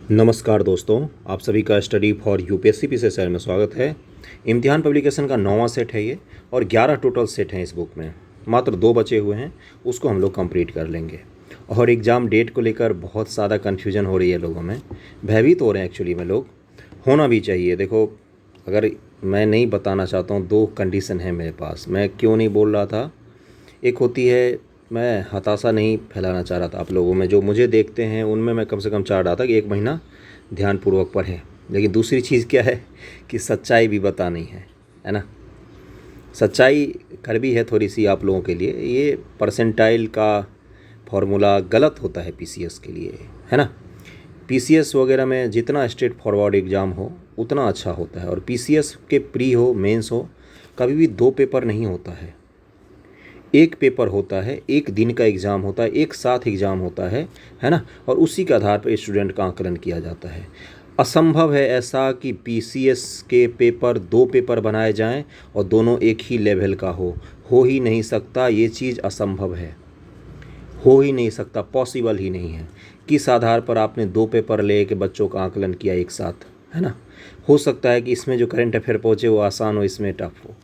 नमस्कार दोस्तों, आप सभी का study for UPSC PCS channel में स्वागत है। इम्तिहान पब्लिकेशन का 9वां सेट है ये और 11 टोटल सेट हैं इस बुक में। मात्र 2 बचे हुए हैं, उसको हम लोग कंप्लीट कर लेंगे। और एग्ज़ाम डेट को लेकर बहुत ज़्यादा कन्फ्यूजन हो रही है लोगों में, भयभीत हो रहे हैं एक्चुअली में लोग, होना भी चाहिए। देखो, अगर मैं नहीं बताना चाहता हूँ, 2 कंडीशन है मेरे पास। मैं क्यों नहीं बोल रहा था, एक होती है मैं हताशा नहीं फैलाना चाह रहा था आप लोगों में, जो मुझे देखते हैं उनमें मैं कम से कम चाह रहा था कि 1 महीना ध्यानपूर्वक पढ़ें। लेकिन दूसरी चीज़ क्या है कि सच्चाई भी बतानी है ना। सच्चाई कड़वी है थोड़ी सी आप लोगों के लिए। ये परसेंटाइल का फॉर्मूला गलत होता है पीसीएस के लिए, है ना। पीसीएस वगैरह में जितना स्ट्रेट फॉरवर्ड एग्ज़ाम हो उतना अच्छा होता है। और पीसीएस के प्री हो मेंस हो, कभी भी 2 पेपर नहीं होता है, एक पेपर होता है, एक दिन का एग्ज़ाम होता है, एक साथ एग्ज़ाम होता है ना। और उसी के आधार पर स्टूडेंट का आकलन किया जाता है। असंभव है ऐसा कि पीसीएस के पेपर 2 पेपर बनाए जाएं और दोनों एक ही लेवल का हो ही नहीं सकता। ये चीज़ असंभव है, हो ही नहीं सकता, पॉसिबल ही नहीं है। किस आधार पर आपने 2 पेपर ले के बच्चों का आकलन किया एक साथ, है ना। हो सकता है कि इसमें जो करंट अफेयर पहुँचे वो आसान हो, इसमें टफ हो।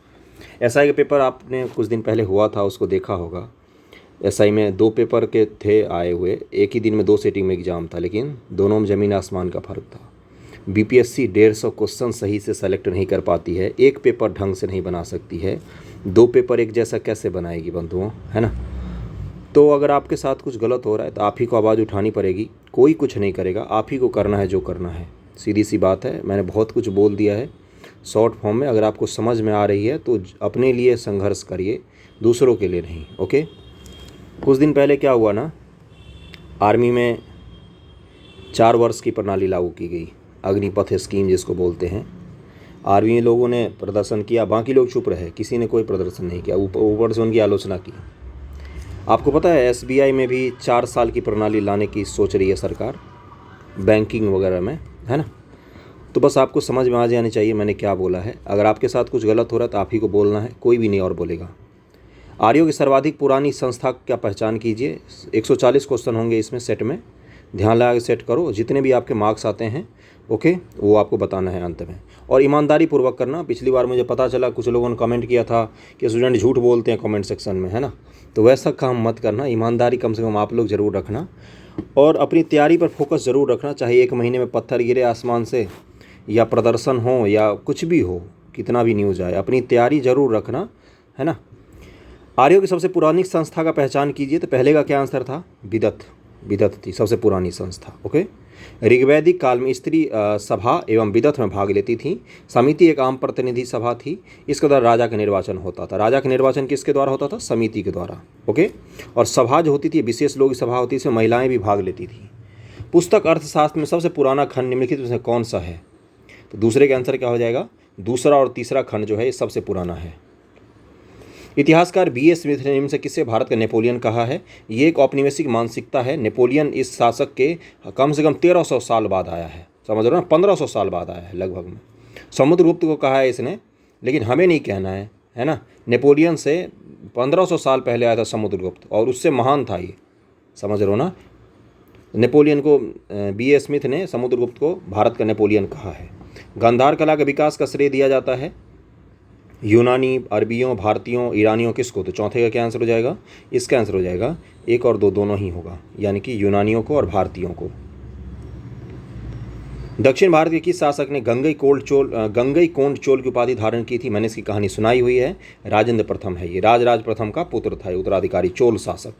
एसआई का पेपर आपने कुछ दिन पहले हुआ था, उसको देखा होगा। एसआई में 2 पेपर के थे आए हुए, एक ही दिन में 2 सेटिंग में एग्ज़ाम था, लेकिन दोनों में ज़मीन आसमान का फ़र्क था। बीपीएससी 150 क्वेश्चन सही से सेलेक्ट नहीं कर पाती है, एक पेपर ढंग से नहीं बना सकती है, 2 पेपर एक जैसा कैसे बनाएगी बंधुओं, है ना। तो अगर आपके साथ कुछ गलत हो रहा है तो आप ही को आवाज़ उठानी पड़ेगी। कोई कुछ नहीं करेगा, आप ही को करना है जो करना है। सीधी सी बात है, मैंने बहुत कुछ बोल दिया है शॉर्ट फॉर्म में। अगर आपको समझ में आ रही है तो अपने लिए संघर्ष करिए, दूसरों के लिए नहीं। ओके। कुछ दिन पहले क्या हुआ ना, आर्मी में 4 वर्ष की प्रणाली लागू की गई, अग्निपथ स्कीम जिसको बोलते हैं। आर्मी लोगों ने प्रदर्शन किया, बाकी लोग चुप रहे, किसी ने कोई प्रदर्शन नहीं किया, ऊपर से उनकी आलोचना की। आपको पता है एसबीआई में भी 4 साल की प्रणाली लाने की सोच रही है सरकार, बैंकिंग वगैरह में, है ना। तो बस आपको समझ में आ जानी चाहिए मैंने क्या बोला है। अगर आपके साथ कुछ गलत हो रहा है तो आप ही को बोलना है, कोई भी नहीं और बोलेगा। आर्यों की सर्वाधिक पुरानी संस्था क्या पहचान कीजिए। 140 क्वेश्चन होंगे इसमें सेट में, ध्यान लगा के सेट करो। जितने भी आपके मार्क्स आते हैं ओके, वो आपको बताना है अंत में, और ईमानदारी पूर्वक करना। पिछली बार मुझे पता चला कुछ लोगों ने कमेंट किया था कि स्टूडेंट झूठ बोलते हैं कमेंट सेक्शन में, है ना। तो वैसा काम मत करना, ईमानदारी कम से कम आप लोग ज़रूर रखना, और अपनी तैयारी पर फोकस ज़रूर रखना। चाहे 1 महीने में पत्थर गिरे आसमान से, या प्रदर्शन हो, या कुछ भी हो, कितना भी न्यूज़ आए, अपनी तैयारी ज़रूर रखना, है ना। आर्यों की सबसे पुरानी संस्था का पहचान कीजिए। तो पहले का क्या आंसर था, विदत थी सबसे पुरानी संस्था। ओके। ऋग्वैदिक काल में स्त्री सभा एवं विदत में भाग लेती थी। समिति एक आम प्रतिनिधि सभा थी। इसके द्वारा राजा का निर्वाचन होता था। राजा का निर्वाचन किसके द्वारा होता था, समिति के द्वारा। ओके। और सभा जो होती थी, विशेष लोग सभा होती थी, इसमें महिलाएं भी भाग लेती थी। पुस्तक अर्थशास्त्र में सबसे पुराना खंड निम्नलिखित में से कौन सा है। तो दूसरे का आंसर क्या हो जाएगा, दूसरा और तीसरा खंड जो है ये सबसे पुराना है। इतिहासकार बीएस स्मिथ ने निम्न से किसे भारत का नेपोलियन कहा है। ये एक औपनिवेशिक मानसिकता है। नेपोलियन इस शासक के कम से कम 1300 साल बाद आया है, समझ रहे हो ना, 1500 साल बाद आया है लगभग में। समुद्रगुप्त को कहा है इसने, लेकिन हमें नहीं कहना है ना। नेपोलियन से 1500 साल पहले आया था समुद्रगुप्त, और उससे महान था ये, समझ रहे हो ना। नेपोलियन को बीएस स्मिथ ने समुद्रगुप्त को भारत का नेपोलियन कहा है। गांधार कला के विकास का श्रेय दिया जाता है यूनानी, अरबियों, भारतीयों, ईरानियों, किसको। तो चौथे का क्या आंसर हो जाएगा, इसका आंसर हो जाएगा 1 और 2 दोनों ही होगा, यानी कि यूनानियों को और भारतीयों को। दक्षिण भारत के किस शासक ने गंगईकोंड चोल की उपाधि धारण की थी। मैंने इसकी कहानी सुनाई हुई है, राजेंद्र प्रथम है ये, राजराज प्रथम का पुत्र था, उत्तराधिकारी चोल शासक।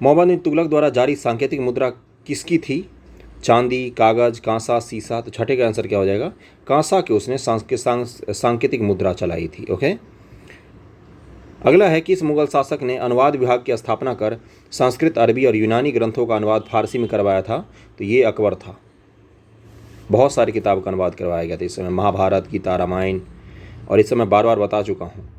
मोहम्मद बिन तुगलक द्वारा जारी सांकेतिक मुद्रा किसकी थी, चांदी, कागज, कांसा, सीसा। तो छठे का आंसर क्या हो जाएगा, कांसा के उसने सांकेतिक मुद्रा चलाई थी। ओके। अगला है, किस मुगल शासक ने अनुवाद विभाग की स्थापना कर संस्कृत, अरबी और यूनानी ग्रंथों का अनुवाद फारसी में करवाया था। तो ये अकबर था। बहुत सारी किताब का अनुवाद करवाया गया था इस समय, महाभारत, गीता, रामायण, और इस समय बार बार बता चुका हूँ।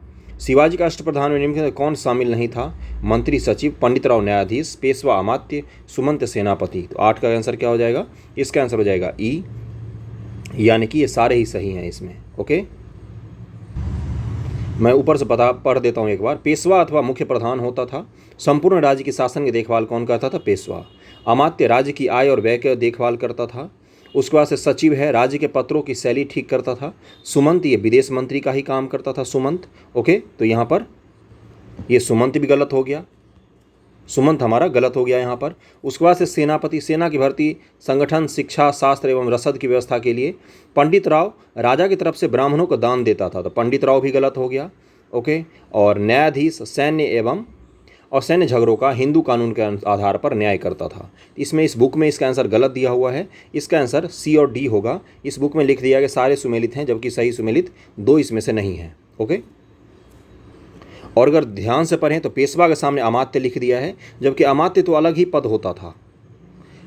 शिवाजी का अष्टप्रधान में निम्न में कौन शामिल नहीं था, मंत्री सचिव, पंडितराव न्यायाधीश, पेशवा अमात्य, सुमंत सेनापति। तो 8 का आंसर क्या हो जाएगा, इसका आंसर हो जाएगा ई, यानी कि ये सारे ही सही हैं इसमें। ओके। मैं ऊपर से पढ़ देता हूँ एक बार। पेशवा अथवा मुख्य प्रधान होता था। संपूर्ण राज्य की शासन की देखभाल कौन करता था, पेशवा। अमात्य राज्य की आय और व्यय की देखभाल करता था। उसके बाद से सचिव है, राज्य के पत्रों की शैली ठीक करता था। सुमंत, ये विदेश मंत्री का ही काम करता था सुमंत। ओके, तो यहाँ पर ये सुमंत भी गलत हो गया, सुमंत हमारा गलत हो गया यहाँ पर। उसके बाद से सेनापति, सेना की भर्ती, संगठन, शिक्षा, शास्त्र एवं रसद की व्यवस्था के लिए। पंडित राव, राजा की तरफ से ब्राह्मणों को दान देता था, तो पंडित राव भी गलत हो गया। ओके, और न्यायाधीश, सैन्य झगड़ों का हिंदू कानून के आधार पर न्याय करता था। इसमें इस बुक में इसका आंसर गलत दिया हुआ है, इसका आंसर सी और डी होगा। इस बुक में लिख दिया कि सारे सुमेलित हैं, जबकि सही सुमेलित 2 इसमें से नहीं है। ओके, और अगर ध्यान से पढ़ें तो पेशवा के सामने अमात्य लिख दिया है, जबकि अमात्य तो अलग ही पद होता था।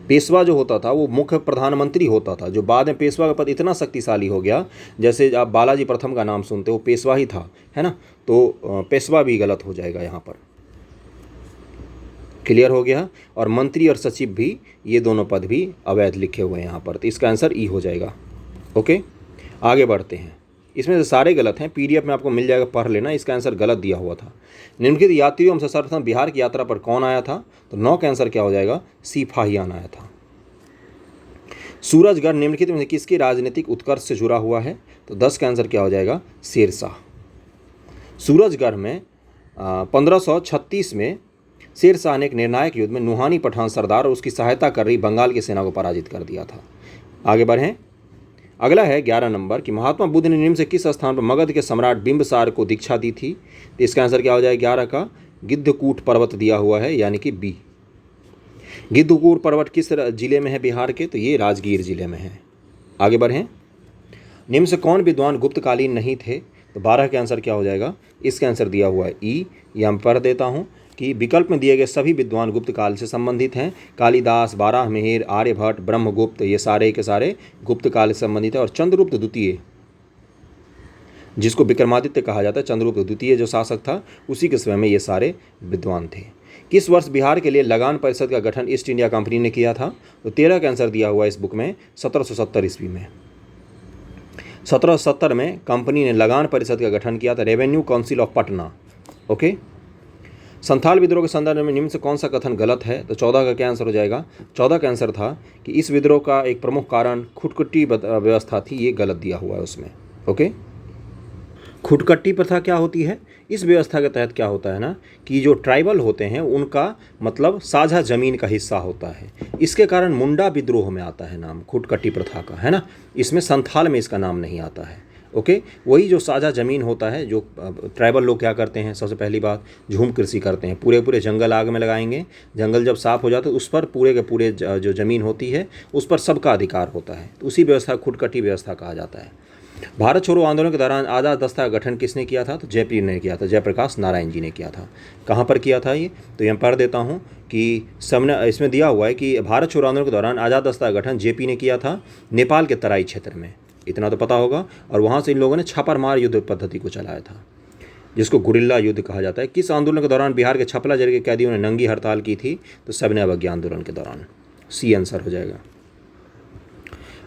पेशवा जो होता था वो मुख्य प्रधानमंत्री होता था, जो बाद में पेशवा का पद इतना शक्तिशाली हो गया, जैसे आप बालाजी प्रथम का नाम सुनते हो, पेशवा ही था, है ना। तो पेशवा भी गलत हो जाएगा यहाँ पर। क्लियर हो गया। और मंत्री और सचिव भी, ये दोनों पद भी अवैध लिखे हुए हैं यहाँ पर, तो इसका आंसर ई हो जाएगा। ओके, आगे बढ़ते हैं। इसमें से सारे गलत हैं, पीडीएफ में आपको मिल जाएगा, पढ़ लेना। इसका आंसर गलत दिया हुआ था। निम्नलिखित यात्रियों में से सर्वप्रथम बिहार की यात्रा पर कौन आया था, तो 9 का आंसर क्या हो जाएगा, सी फाहियान आया था। सूरजगढ़ निम्नलिखित में से किसके राजनीतिक उत्कर्ष से जुड़ा हुआ है, तो 10 का आंसर क्या हो जाएगा, शेरशाह। सूरजगढ़ में 1536 में शेरशाह ने एक निर्णायक युद्ध में नुहानी पठान सरदार और उसकी सहायता कर रही बंगाल की सेना को पराजित कर दिया था। आगे बढ़ें। अगला है 11 नंबर कि महात्मा बुद्ध ने निम्न से किस स्थान पर मगध के सम्राट बिंबिसार को दीक्षा दी थी, तो इसका आंसर क्या हो जाएगा 11 का, गिद्धकूट पर्वत दिया हुआ है, यानी कि बी। गिद्धकूट पर्वत किस जिले में है बिहार के, तो ये राजगीर जिले में है। आगे बढ़ें। निम्न से कौन विद्वान गुप्तकालीन नहीं थे, तो 12 का आंसर क्या हो जाएगा, इसका आंसर दिया हुआ है ई। यह मैं पढ़ देता हूँ कि विकल्प में दिए गए सभी विद्वान गुप्त काल से संबंधित हैं। कालिदास, बाराहमिहिर, आर्यभट्ट, ब्रह्मगुप्त, ये सारे के सारे गुप्त काल से संबंधित है। और चंद्रगुप्त द्वितीय, जिसको विक्रमादित्य कहा जाता है, चंद्रगुप्त द्वितीय जो शासक था, उसी के समय में ये सारे विद्वान थे। किस वर्ष बिहार के लिए लगान परिषद का गठन ईस्ट इंडिया कंपनी ने किया था, तो 13 का आंसर दिया हुआ है इस बुक में, 1770 ईस्वी में। 1770 में कंपनी ने लगान परिषद का गठन किया था, revenue council of Patna. Okay, Santhal विद्रोह के संदर्भ में निम्न से कौन सा कथन गलत है, तो 14 का क्या आंसर हो जाएगा, 14 का आंसर था कि इस विद्रोह का एक प्रमुख कारण खुटकुटी व्यवस्था थी, ये गलत दिया हुआ है उसमें। ओके, खुटकट्टी प्रथा क्या होती है, इस व्यवस्था के तहत क्या होता है ना, कि जो ट्राइबल होते हैं उनका मतलब साझा जमीन का हिस्सा होता है, इसके कारण मुंडा विद्रोह में आता है नाम खुटकट्टी प्रथा का, है ना। इसमें संथाल में इसका नाम नहीं आता है। ओके, वही जो साझा ज़मीन होता है, जो ट्राइबल लोग क्या करते हैं, सबसे पहली बात झूम कृषि करते हैं, पूरे पूरे जंगल आग में लगाएंगे, जंगल जब साफ़ हो जाता है उस पर पूरे के पूरे जो ज़मीन होती है उस पर सबका अधिकार होता है, तो उसी व्यवस्था खुटकट्टी व्यवस्था कहा जाता है। भारत छोड़ो आंदोलन के दौरान आज़ाद दस्ता का गठन किसने किया था, तो जयपी ने किया था, जयप्रकाश नारायण जी ने किया था। कहाँ पर किया था ये, तो यहाँ पढ़ देता हूँ कि सबने इसमें दिया हुआ है कि भारत छोड़ो आंदोलन के दौरान आज़ाद दस्ता का गठन जेपी ने किया था, नेपाल के तराई क्षेत्र में, इतना तो पता होगा। और वहाँ से इन लोगों ने छापामार युद्ध पद्धति को चलाया था, जिसको गुरिल्ला युद्ध कहा जाता है। किस आंदोलन के दौरान बिहार के छपला जेल के कैदियों ने नंगी हड़ताल की थी, तो सविनय अवज्ञा आंदोलन के दौरान, सी आंसर हो जाएगा।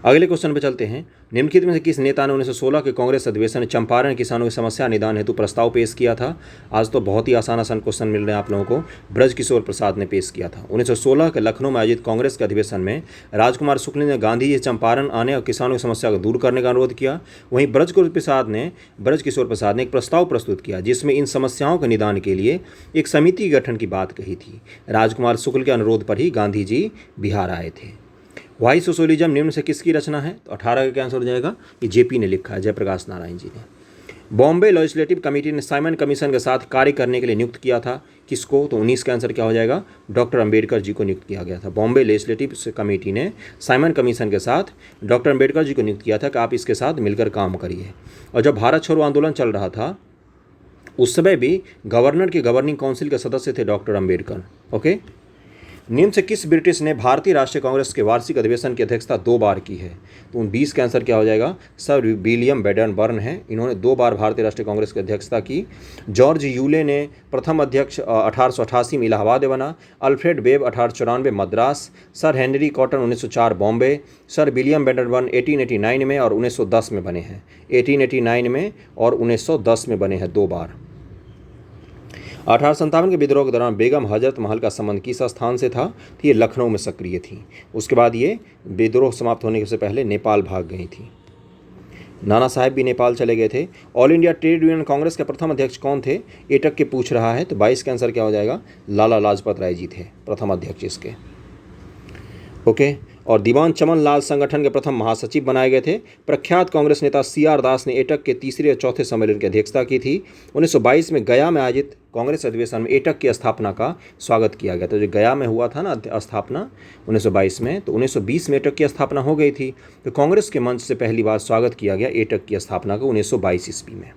अगले क्वेश्चन पे चलते हैं। निम्नलिखित में से किस नेता ने 1916 के कांग्रेस अधिवेशन में चंपारण किसानों की समस्या निदान हेतु प्रस्ताव पेश किया था। आज तो बहुत ही आसान क्वेश्चन मिल रहे हैं आप लोगों को। ब्रजकिशोर प्रसाद ने पेश किया था। 1916 के लखनऊ में आयोजित कांग्रेस के अधिवेशन में राजकुमार शुक्ल ने गांधी जी चंपारण आने और किसानों की समस्या को दूर करने का अनुरोध किया। वहीं ब्रजकिशोर प्रसाद ने एक प्रस्ताव प्रस्तुत किया जिसमें इन समस्याओं के निदान के लिए एक समिति गठन की बात कही थी। राजकुमार शुक्ल के अनुरोध पर ही गांधी जी बिहार आए थे। वाई सोशलिज्म निम्न से किसकी रचना है, तो 18 का आंसर हो जाएगा कि जेपी ने लिखा है, जयप्रकाश नारायण जी ने। बॉम्बे लेजिस्लेटिव कमेटी ने साइमन कमीशन के साथ कार्य करने के लिए नियुक्त किया था किसको, तो 19 का आंसर क्या हो जाएगा, डॉक्टर अंबेडकर जी को नियुक्त किया गया था। बॉम्बे लेजिस्लेटिव कमेटी ने साइमन कमीशन के साथ डॉक्टर अंबेडकर जी को नियुक्त किया था कि आप इसके साथ मिलकर काम करिए। और जब भारत छोड़ो आंदोलन चल रहा था उस समय भी गवर्नर की गवर्निंग काउंसिल के सदस्य थे डॉक्टर अंबेडकर। ओके, निम्न से किस ब्रिटिश ने भारतीय राष्ट्रीय कांग्रेस के वार्षिक अधिवेशन की अध्यक्षता 2 बार की है, तो 20 का आंसर क्या हो जाएगा, सर विलियम बेडनबर्न है, इन्होंने 2 बार भारतीय राष्ट्रीय कांग्रेस की अध्यक्षता की। जॉर्ज यूले ने प्रथम अध्यक्ष 1888 में इलाहाबाद बना, Alfred Webb 1894 Madras, sir Henry Cotton 1904 Bombay, sir William Wedderburn 1889 में और 1910 में बने हैं, 1889 में और 1910 में बने हैं 2 बार। 1857 के विद्रोह के दौरान बेगम हजरत महल का संबंध किस स्थान से था? तो ये लखनऊ में सक्रिय थी। उसके बाद ये विद्रोह समाप्त होने से पहले नेपाल भाग गई थी। नाना साहेब भी नेपाल चले गए थे। All India trade union Congress के प्रथम अध्यक्ष कौन थे? एटक के पूछ रहा है, तो 22 का आंसर क्या हो जाएगा? लाला लाजपत राय जी थे प्रथम अध्यक्ष इसके। ओके। और दीवान चमन लाल संगठन के प्रथम महासचिव बनाए गए थे। प्रख्यात कांग्रेस नेता CR दास ने एटक के तीसरे और चौथे सम्मेलन की अध्यक्षता की थी। 1922 में गया में आयोजित कांग्रेस अधिवेशन में एटक की स्थापना का स्वागत किया गया। तो जो गया में हुआ था ना स्थापना 1922 में, तो 1920 में एटक की स्थापना हो गई थी। तो कांग्रेस के मंच से पहली बार स्वागत किया गया एटक की स्थापना को 1922 ईस्वी में।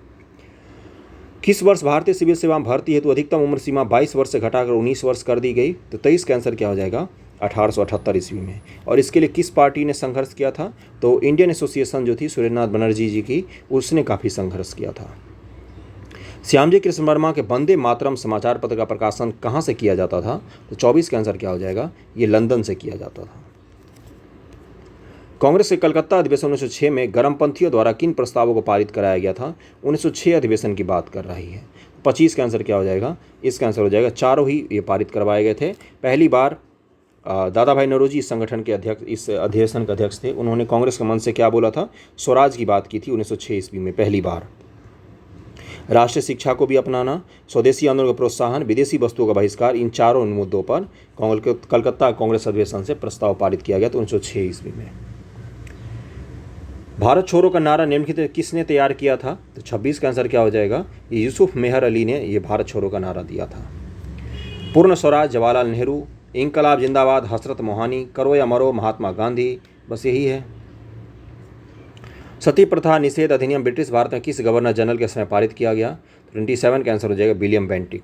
किस वर्ष भारतीय सिविल सेवा में भर्ती हेतु अधिकतम उम्र सीमा 22 वर्ष से घटाकर 19 वर्ष कर दी गई? तो 23 का आंसर क्या हो जाएगा? 1878 ईस्वी में। और इसके लिए किस पार्टी ने संघर्ष किया था? तो इंडियन एसोसिएशन जो थी सुरेंद्रनाथ बनर्जी जी की, उसने काफ़ी संघर्ष किया था। श्यामजी कृष्ण वर्मा के वंदे मातरम समाचार पत्र का प्रकाशन कहाँ से किया जाता था? तो 24 का आंसर क्या हो जाएगा? ये लंदन से किया जाता था। कांग्रेस के कलकत्ता अधिवेशन 1906 में गर्मपंथियों द्वारा किन प्रस्तावों को पारित कराया गया था? 1906 अधिवेशन की बात कर रही है। 25 का आंसर क्या हो जाएगा? इसका आंसर हो जाएगा चारों ही ये पारित करवाए गए थे। पहली बार दादा भाई नौरोजी इस संगठन के अध्यक्ष, इस अधिवेशन के अध्यक्ष थे। उन्होंने कांग्रेस के मंच से क्या बोला था? स्वराज की बात की थी 1906 ईस्वी में पहली बार। राष्ट्रीय शिक्षा को भी अपनाना, स्वदेशी आंदोलन का प्रोत्साहन, विदेशी वस्तुओं का बहिष्कार, इन चारों मुद्दों पर कलकत्ता कांग्रेस अधिवेशन से प्रस्ताव पारित किया गया था 1906 ईस्वी में। भारत छोड़ो का नारा निम्नलिखित किसने तैयार किया था? तो 26 का आंसर क्या हो जाएगा? ये यूसुफ मेहर अली ने ये भारत छोड़ो का नारा दिया था। पूर्ण स्वराज जवाहरलाल नेहरू, इंकलाब जिंदाबाद हसरत मोहानी, करो या मरो महात्मा गांधी, बस यही है। सती प्रथा निषेध अधिनियम ब्रिटिश भारत में किस गवर्नर जनरल के समय पारित किया गया? 27 का आंसर हो जाएगा विलियम बेंटिक।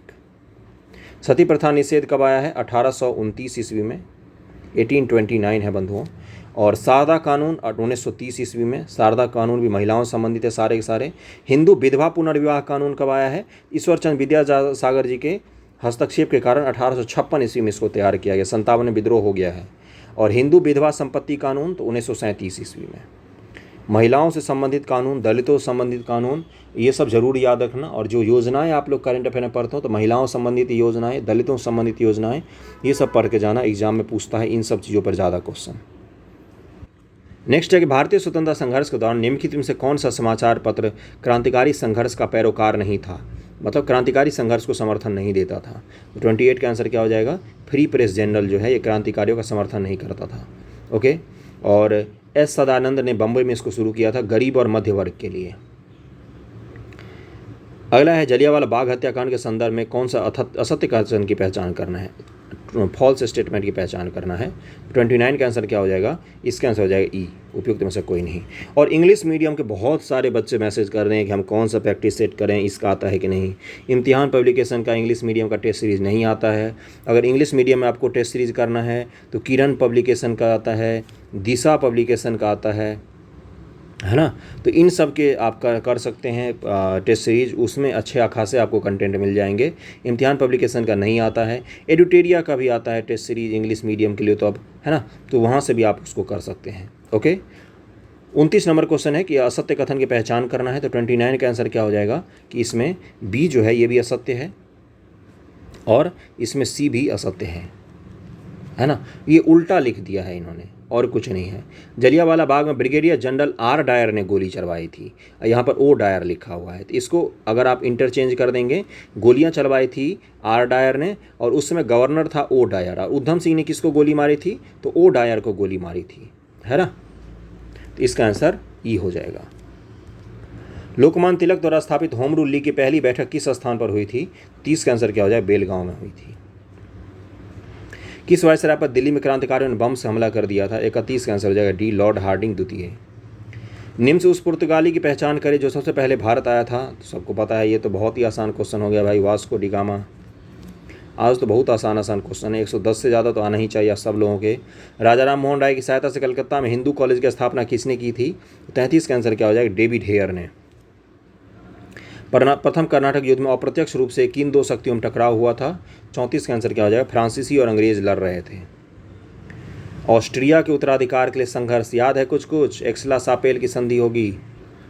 सती प्रथा निषेध कब आया है? 1829 ईस्वी में, 1829 है बंधुओं। और शारदा कानून 1930 ईस्वी में। शारदा कानून भी महिलाओं से संबंधित है सारे के सारे। हिंदू विधवा पुनर्विवाह कानून कब आया है? ईश्वरचंद विद्यासागर जी के हस्तक्षेप के कारण 1856 ईस्वी में इसको तैयार किया गया। 57 में विद्रोह हो गया है। और हिंदू विधवा संपत्ति कानून तो 1937 ईस्वी में। महिलाओं से संबंधित कानून, दलितों से संबंधित कानून, ये सब जरूर याद रखना। और जो योजनाएं आप लोग करंट अफेयर में पढ़ते हो, तो महिलाओं संबंधित योजनाएं, दलितों संबंधित योजनाएं, ये सब पढ़ के जाना। एग्जाम में पूछता है इन सब चीज़ों पर ज़्यादा क्वेश्चन। नेक्स्ट है कि भारतीय स्वतंत्रता संघर्ष के दौरान निम्नलिखित में से कौन सा समाचार पत्र क्रांतिकारी संघर्ष का पैरोकार नहीं था? मतलब क्रांतिकारी संघर्ष को समर्थन नहीं देता था। तो 28 का आंसर क्या हो जाएगा? फ्री प्रेस जनरल जो है ये क्रांतिकारियों का समर्थन नहीं करता था। ओके। और एस सदानंद ने बम्बई में इसको शुरू किया था गरीब और मध्य वर्ग के लिए। अगला है जलियांवाला बाग हत्याकांड के संदर्भ में कौन सा असत्य कथन की पहचान करना है? फॉल्स स्टेटमेंट की पहचान करना है। 29 का आंसर क्या हो जाएगा? इसका आंसर हो जाएगा ई, उपयुक्त में से कोई नहीं। और इंग्लिश मीडियम के बहुत सारे बच्चे मैसेज कर रहे हैं कि हम कौन सा प्रैक्टिस सेट करें, इसका आता है कि नहीं। इम्तिहान पब्लिकेशन का इंग्लिश मीडियम का टेस्ट सीरीज़ नहीं आता है। अगर इंग्लिश मीडियम में आपको टेस्ट सीरीज़ करना है तो किरण पब्लिकेशन का आता है, दिशा पब्लिकेशन का आता है ना। तो इन सब के आप कर सकते हैं टेस्ट सीरीज, उसमें अच्छे खासे आपको कंटेंट मिल जाएंगे। इम्तिहान पब्लिकेशन का नहीं आता है। एडुटेरिया का भी आता है टेस्ट सीरीज इंग्लिश मीडियम के लिए, तो अब है ना, तो वहाँ से भी आप उसको कर सकते हैं। ओके। 29 नंबर क्वेश्चन है कि असत्य कथन की पहचान करना है। तो 29 का आंसर क्या हो जाएगा कि इसमें बी जो है ये भी असत्य है और इसमें सी भी असत्य है ना। ये उल्टा लिख दिया है इन्होंने और कुछ नहीं है। जलियांवाला बाग में ब्रिगेडियर जनरल आर डायर ने गोली चलवाई थी। यहाँ पर ओ डायर लिखा हुआ है, तो इसको अगर आप इंटरचेंज कर देंगे, गोलियाँ चलवाई थी आर डायर ने और उस समय गवर्नर था ओ डायर। और उधम सिंह ने किसको गोली मारी थी? तो ओ डायर को गोली मारी थी, है ना। तो इसका आंसर ई हो जाएगा। लोकमान्य तिलक द्वारा स्थापित होम रूल लीग की पहली बैठक किस स्थान पर हुई थी? 30 का आंसर क्या हो जाए? बेलगांव में हुई थी। किस वायसराय पर दिल्ली में क्रांतिकारियों ने बम से हमला कर दिया था? 31 का आंसर हो जाएगा डी, लॉर्ड हार्डिंग द्वितीय। निम्न से उस पुर्तगाली की पहचान करें जो सबसे पहले भारत आया था। तो सबको पता है, ये तो बहुत ही आसान क्वेश्चन हो गया भाई, वास्को डी गामा। आज तो बहुत आसान क्वेश्चन है, 110 से ज़्यादा तो आना ही चाहिए सब लोगों के। राजा राम मोहन राय की सहायता से कलकत्ता में हिंदू कॉलेज की स्थापना किसने की थी? 33 का आंसर क्या हो जाएगा? डेविड हेयर ने। प्रथम कर्नाटक युद्ध में अप्रत्यक्ष रूप से किन दो शक्तियों में टकराव हुआ था? 34 का आंसर क्या हो जाएगा? फ्रांसीसी और अंग्रेज लड़ रहे थे। ऑस्ट्रिया के उत्तराधिकार के लिए संघर्ष याद है कुछ? एक्सला सापेल की संधि होगी,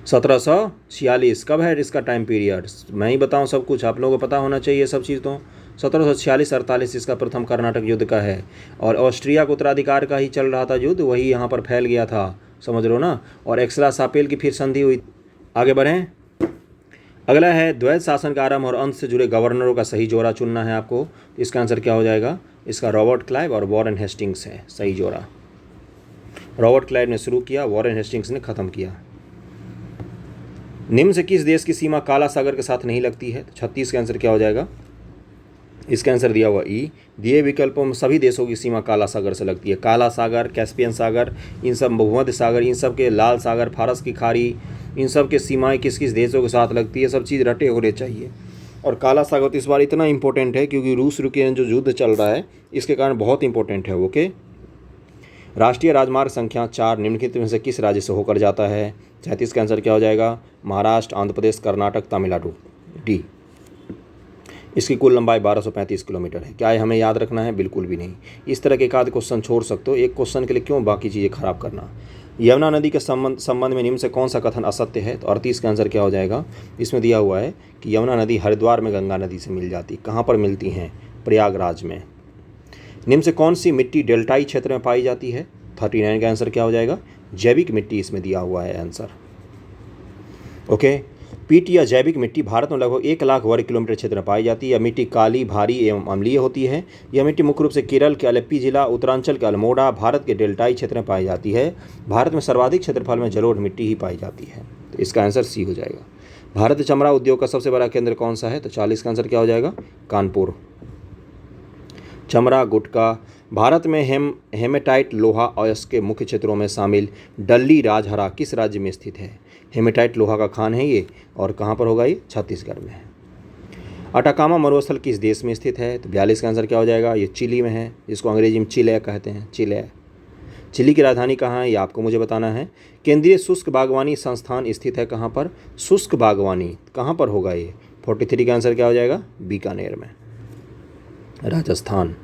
1746 कब है इसका टाइम पीरियड? मैं ही बताऊं सब कुछ, आप लोगों को पता होना चाहिए सब चीज़। तो 1746-48 इसका प्रथम कर्नाटक युद्ध का है। और ऑस्ट्रिया को उत्तराधिकार का ही चल रहा था युद्ध, वही यहाँ पर फैल गया था, समझ लो ना। और एक्सला सापेल की फिर संधि हुई। आगे बढ़ें। अगला है द्वैध शासन का आरंभ और अंत से जुड़े गवर्नरों का सही जोड़ा चुनना है आपको। इसका आंसर क्या हो जाएगा? इसका रॉबर्ट क्लाइव और वॉरेन हेस्टिंग्स है सही जोड़ा। रॉबर्ट क्लाइव ने शुरू किया, वॉरेन हेस्टिंग्स ने खत्म किया। निम्न से किस देश की सीमा काला सागर के साथ नहीं लगती है? तो 36 का आंसर क्या हो जाएगा? इसका आंसर दिया हुआ ई। दिए विकल्पों में सभी देशों की सीमा काला सागर से लगती है। काला सागर, कैस्पियन सागर, इन सब भूमध्य सागर, इन सब के लाल सागर, फारस की खाड़ी, इन सब के सीमाएं किस किस देशों के साथ लगती है, सब चीज़ रटे होने चाहिए। और काला सागर तो इस बार इतना इंपॉर्टेंट है क्योंकि रूस यूक्रेन जो युद्ध चल रहा है इसके कारण बहुत इंपॉर्टेंट है। ओके। राष्ट्रीय राजमार्ग संख्या 4 निम्नलिखित में से किस राज्य से होकर जाता है? 37 का आंसर क्या हो जाएगा? महाराष्ट्र, आंध्र प्रदेश, कर्नाटक, तमिलनाडु, डी। इसकी कुल लंबाई 1235 किलोमीटर है। क्या ये हमें याद रखना है? बिल्कुल भी नहीं। इस तरह के एक आध क्वेश्चन छोड़ सकते हो, एक क्वेश्चन के लिए क्यों बाकी चीज़ें खराब करना। यमुना नदी के संबंध में निम्न से कौन सा कथन असत्य है? तो 38 का आंसर क्या हो जाएगा? इसमें दिया हुआ है कि यमुना नदी हरिद्वार में गंगा नदी से मिल जाती। कहाँ पर मिलती हैं? प्रयागराज में। निम्न से कौन सी मिट्टी डेल्टाई क्षेत्र में पाई जाती है? 39 का आंसर क्या हो जाएगा? जैविक मिट्टी इसमें दिया हुआ है आंसर। ओके। पीट या जैविक मिट्टी भारत में लगभग 1 लाख वर्ग किलोमीटर क्षेत्र में पाई जाती है। यह मिट्टी काली, भारी एवं अम्लीय होती है। यह मिट्टी मुख्य रूप से केरल के अलेप्पी जिला, उत्तरांचल के अल्मोड़ा, भारत के डेल्टाई क्षेत्र में पाई जाती है। भारत में सर्वाधिक क्षेत्रफल में जलोढ़ मिट्टी ही पाई जाती है। तो इसका आंसर सी हो जाएगा। भारत चमड़ा उद्योग का सबसे बड़ा केंद्र कौन सा है? तो 40 का आंसर क्या हो जाएगा? कानपुर। चमड़ा, गुटखा। भारत में हेमेटाइट लोहा अयस्क के मुख्य क्षेत्रों में शामिल डल्ली राजहरा किस राज्य में स्थित है? हेमेटाइट लोहा का खान है ये, और कहाँ पर होगा ये? छत्तीसगढ़ में है। अटाकामा मरुस्थल किस देश में स्थित है? तो 42 का आंसर क्या हो जाएगा? ये चिली में है, जिसको अंग्रेजी में चिले कहते हैं। चिली की राजधानी कहाँ है ये आपको मुझे बताना है। केंद्रीय शुष्क बागवानी संस्थान स्थित है कहाँ पर? शुष्क बागवानी कहाँ पर होगा ये? 43 का आंसर क्या हो जाएगा? बीकानेर में, राजस्थान।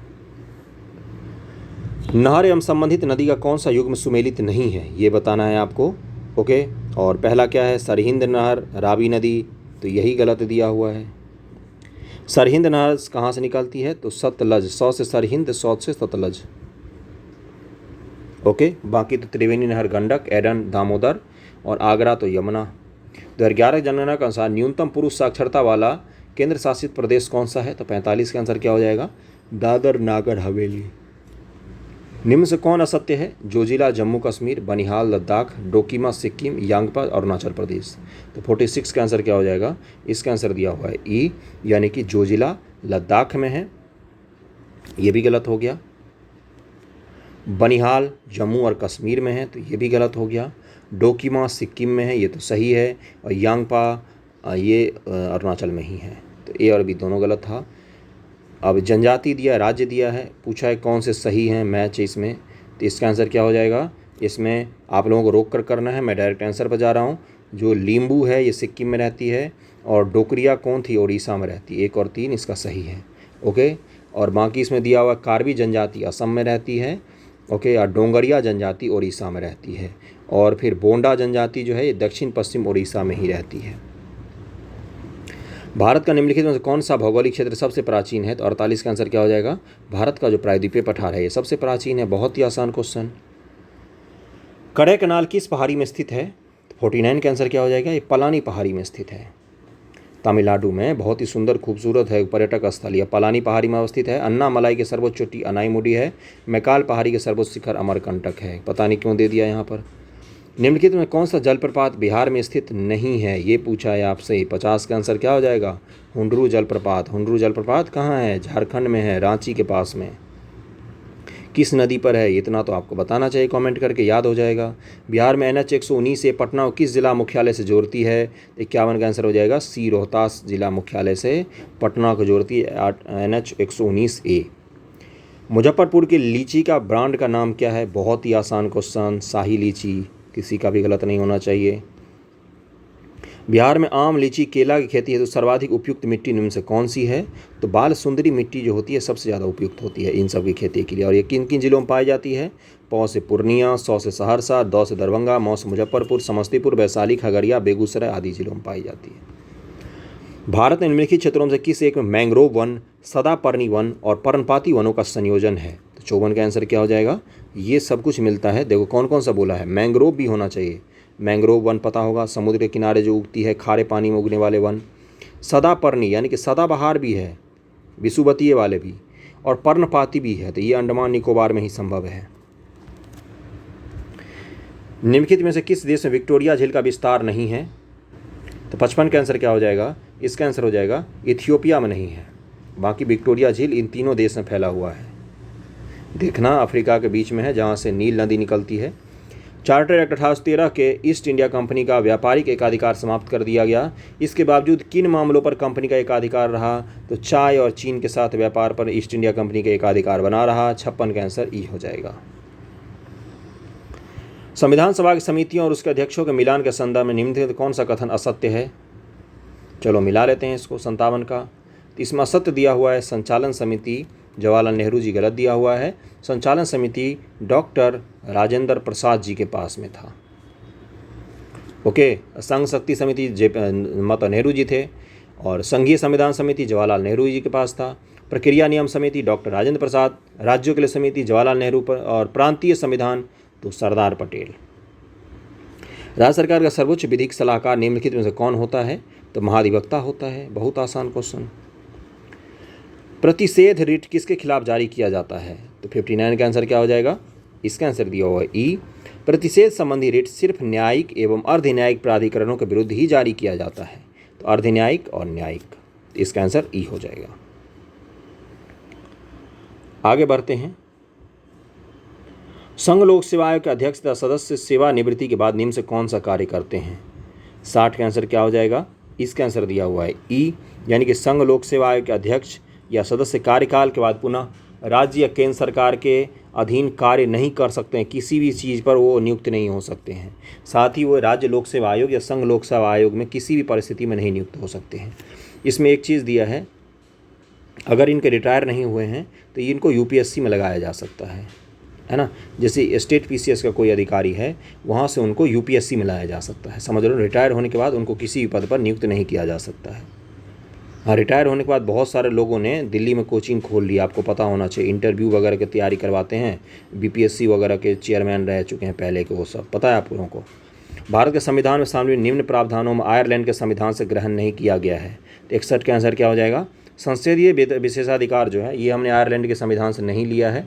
नहर एवं संबंधित नदी का कौन सा युग्म सुमेलित नहीं है ये बताना है आपको। ओके। और पहला क्या है? सरहिंद नहर, रावी नदी, तो यही गलत दिया हुआ है। सरहिंद नहर कहाँ से निकलती है? तो सतलज, 100 से सरहिंद, 100 से सतलज। ओके। बाकी तो त्रिवेणी नहर गंडक, एडन दामोदर, और आगरा तो यमुना। 2011 जनगणना के अनुसार न्यूनतम पुरुष साक्षरता वाला केंद्र शासित प्रदेश कौन सा है? तो 45 का आंसर क्या हो जाएगा? दादर नागर हवेली। निम्न से कौन असत्य है? जोजिला जम्मू कश्मीर, बनिहाल लद्दाख, डोकीमा सिक्किम, यांगपा अरुणाचल प्रदेश। तो 46 का आंसर क्या हो जाएगा? इसका आंसर दिया हुआ है ई, यानी कि जोजिला लद्दाख में है, ये भी गलत हो गया। बनिहाल जम्मू और कश्मीर में है, तो ये भी गलत हो गया। डोकीमा सिक्किम में है, ये तो सही है। और यांगपा ये अरुणाचल में ही है, तो ए और बी दोनों गलत था। अब जनजाति दिया, राज्य दिया है, पूछा है कौन से सही हैं मैच इसमें, तो इसका आंसर क्या हो जाएगा? इसमें आप लोगों को रोक कर करना है, मैं डायरेक्ट आंसर पर जा रहा हूँ। जो लीम्बू है ये सिक्किम में रहती है, और डोकरिया कौन थी? उड़ीसा में रहती है। 1 और 3 इसका सही है। ओके। और बाकी इसमें दिया हुआ कार्बी जनजाति असम में रहती है। ओके। और डोंगरिया जनजाति उड़ीसा में रहती है। और फिर बोंडा जनजाति जो है ये दक्षिण पश्चिम उड़ीसा में ही रहती है। भारत का निम्नलिखित में से कौन सा भौगोलिक क्षेत्र सबसे प्राचीन है? तो 48 का आंसर क्या हो जाएगा? भारत का जो प्रायद्वीपीय पठार है ये सबसे प्राचीन है। बहुत ही आसान क्वेश्चन। कड़ैकनाल किस पहाड़ी में स्थित है? 49 का आंसर क्या हो जाएगा? ये पलानी पहाड़ी में स्थित है, तमिलनाडु में। बहुत ही सुंदर खूबसूरत है पर्यटक स्थल। यह पलानी पहाड़ी में अवस्थित है। अन्नामलाई की सर्वोच्च चोटी अनाईमुडी है। मैकाल पहाड़ी के सर्वोच्च शिखर अमरकंटक है। पता नहीं क्यों दे दिया यहाँ पर। निम्नलिखित में कौन सा जलप्रपात बिहार में स्थित नहीं है ये पूछा है आपसे। 50 का आंसर क्या हो जाएगा? हुंडरू जलप्रपात। हुंडरू जलप्रपात कहाँ है? झारखंड में है, रांची के पास में। किस नदी पर है? इतना तो आपको बताना चाहिए, कमेंट करके याद हो जाएगा। बिहार में NH 119 से पटना को किस जिला मुख्यालय से जोड़ती है? 51 का आंसर हो जाएगा सी, रोहतास जिला मुख्यालय से पटना को जोड़ती है NH 119A। मुजफ्फरपुर की लीची का ब्रांड का नाम क्या है? बहुत ही आसान क्वेश्चन, शाही लीची, किसी का भी गलत नहीं होना चाहिए। बिहार में आम, लीची, केला की खेती है तो सर्वाधिक उपयुक्त मिट्टी निम्न से कौन सी है? तो बाल सुंदरी मिट्टी जो होती है सबसे ज़्यादा उपयुक्त होती है इन सब की खेती के लिए। और ये किन किन जिलों में पाई जाती है? पौ से पूर्णिया, सौ से सहरसा, दौ से दरभंगा, मौ से मुजफ्फरपुर, समस्तीपुर, वैशाली, खगड़िया, बेगूसराय आदि जिलों में पाई जाती है। भारत में निम्नलिखित क्षेत्रों में से किस एक में मैंग्रोव वन, सदापर्णी वन और पर्णपाती वनों का संयोजन है? तो 54 का आंसर क्या हो जाएगा? ये सब कुछ मिलता है। देखो कौन कौन सा बोला है, मैंग्रोव भी होना चाहिए, मैंग्रोव वन पता होगा, समुद्र के किनारे जो उगती है, खारे पानी में उगने वाले वन। सदापर्णी यानी कि सदाबहार भी है, विषुवतीय वाले भी, और पर्णपाती भी है, तो ये अंडमान निकोबार में ही संभव है। निम्नलिखित में से किस देश में विक्टोरिया झील का विस्तार नहीं है? तो 55 का आंसर क्या हो जाएगा? इसका आंसर हो जाएगा इथियोपिया में नहीं है, बाकी विक्टोरिया झील इन तीनों देश में फैला हुआ है। देखना अफ्रीका के बीच में है जहाँ से नील नदी निकलती है। चार्टर एक्ट 1813 के ईस्ट इंडिया कंपनी का व्यापारिक एकाधिकार समाप्त कर दिया गया। इसके बावजूद किन मामलों पर कंपनी का एकाधिकार रहा? तो चाय और चीन के साथ व्यापार पर ईस्ट इंडिया कंपनी का एकाधिकार बना रहा। 56 का आंसर ई हो जाएगा। संविधान सभा की समितियों और उसके अध्यक्षों के मिलान के संदर्भ में निम्नलिखित कौन सा कथन असत्य है? चलो मिला लेते हैं इसको। 57 का, तो इसमें असत्य दिया हुआ है संचालन समिति जवाहरलाल नेहरू जी गलत दिया हुआ है। संचालन समिति डॉक्टर राजेंद्र प्रसाद जी के पास में था। ओके, संघ शक्ति समिति माता नेहरू जी थे, और संघीय संविधान समिति जवाहरलाल नेहरू जी के पास था। प्रक्रिया नियम समिति डॉक्टर राजेंद्र प्रसाद, राज्यों के लिए समिति जवाहरलाल नेहरू पर, और प्रांतीय संविधान तो सरदार पटेल। राज्य सरकार का सर्वोच्च विधिक सलाहकार निम्नलिखित में से कौन होता है? तो महाधिवक्ता होता है। बहुत आसान क्वेश्चन। प्रतिषेध रिट किसके खिलाफ जारी किया जाता है? तो 59 का आंसर क्या हो जाएगा? इसका आंसर दिया हुआ है ई। प्रतिषेध संबंधी रिट सिर्फ न्यायिक एवं अर्ध न्यायिक प्राधिकरणों के विरुद्ध ही जारी किया जाता है। तो अर्ध न्यायिक और न्यायिक, इसका आंसर ई हो जाएगा। आगे बढ़ते हैं। संघ लोक सेवा आयोग के अध्यक्ष तथा सदस्य सेवानिवृत्ति के बाद निम्न से कौन सा कार्य करते हैं? 60 का आंसर क्या हो जाएगा? इसका आंसर दिया हुआ है ई, यानी कि संघ लोक सेवा आयोग के अध्यक्ष या सदस्य कार्यकाल के बाद पुनः राज्य या केंद्र सरकार के अधीन कार्य नहीं कर सकते हैं, किसी भी चीज़ पर वो नियुक्त नहीं हो सकते हैं। साथ ही वो राज्य लोक सेवा आयोग या संघ लोक सेवा आयोग में किसी भी परिस्थिति में नहीं नियुक्त हो सकते हैं। इसमें एक चीज़ दिया है, अगर इनके रिटायर नहीं हुए हैं तो इनको यूपीएससी में लगाया जा सकता है ना। जैसे स्टेट पीसीएस का कोई अधिकारी है, वहाँ से उनको यूपीएससी में लाया जा सकता है। समझ लो, रिटायर होने के बाद उनको किसी भी पद पर नियुक्त नहीं किया जा सकता है। हाँ, रिटायर होने के बाद बहुत सारे लोगों ने दिल्ली में कोचिंग खोल ली, आपको पता होना चाहिए, इंटरव्यू वगैरह की तैयारी करवाते हैं, बीपीएससी वगैरह के चेयरमैन रह चुके हैं पहले के, वो सब पता है आप लोगों को। भारत के संविधान में शामिल निम्न प्रावधानों में आयरलैंड के संविधान से ग्रहण नहीं किया गया है। तो 61 का आंसर क्या हो जाएगा? संसदीय विशेषाधिकार जो है ये हमने आयरलैंड के संविधान से नहीं लिया है।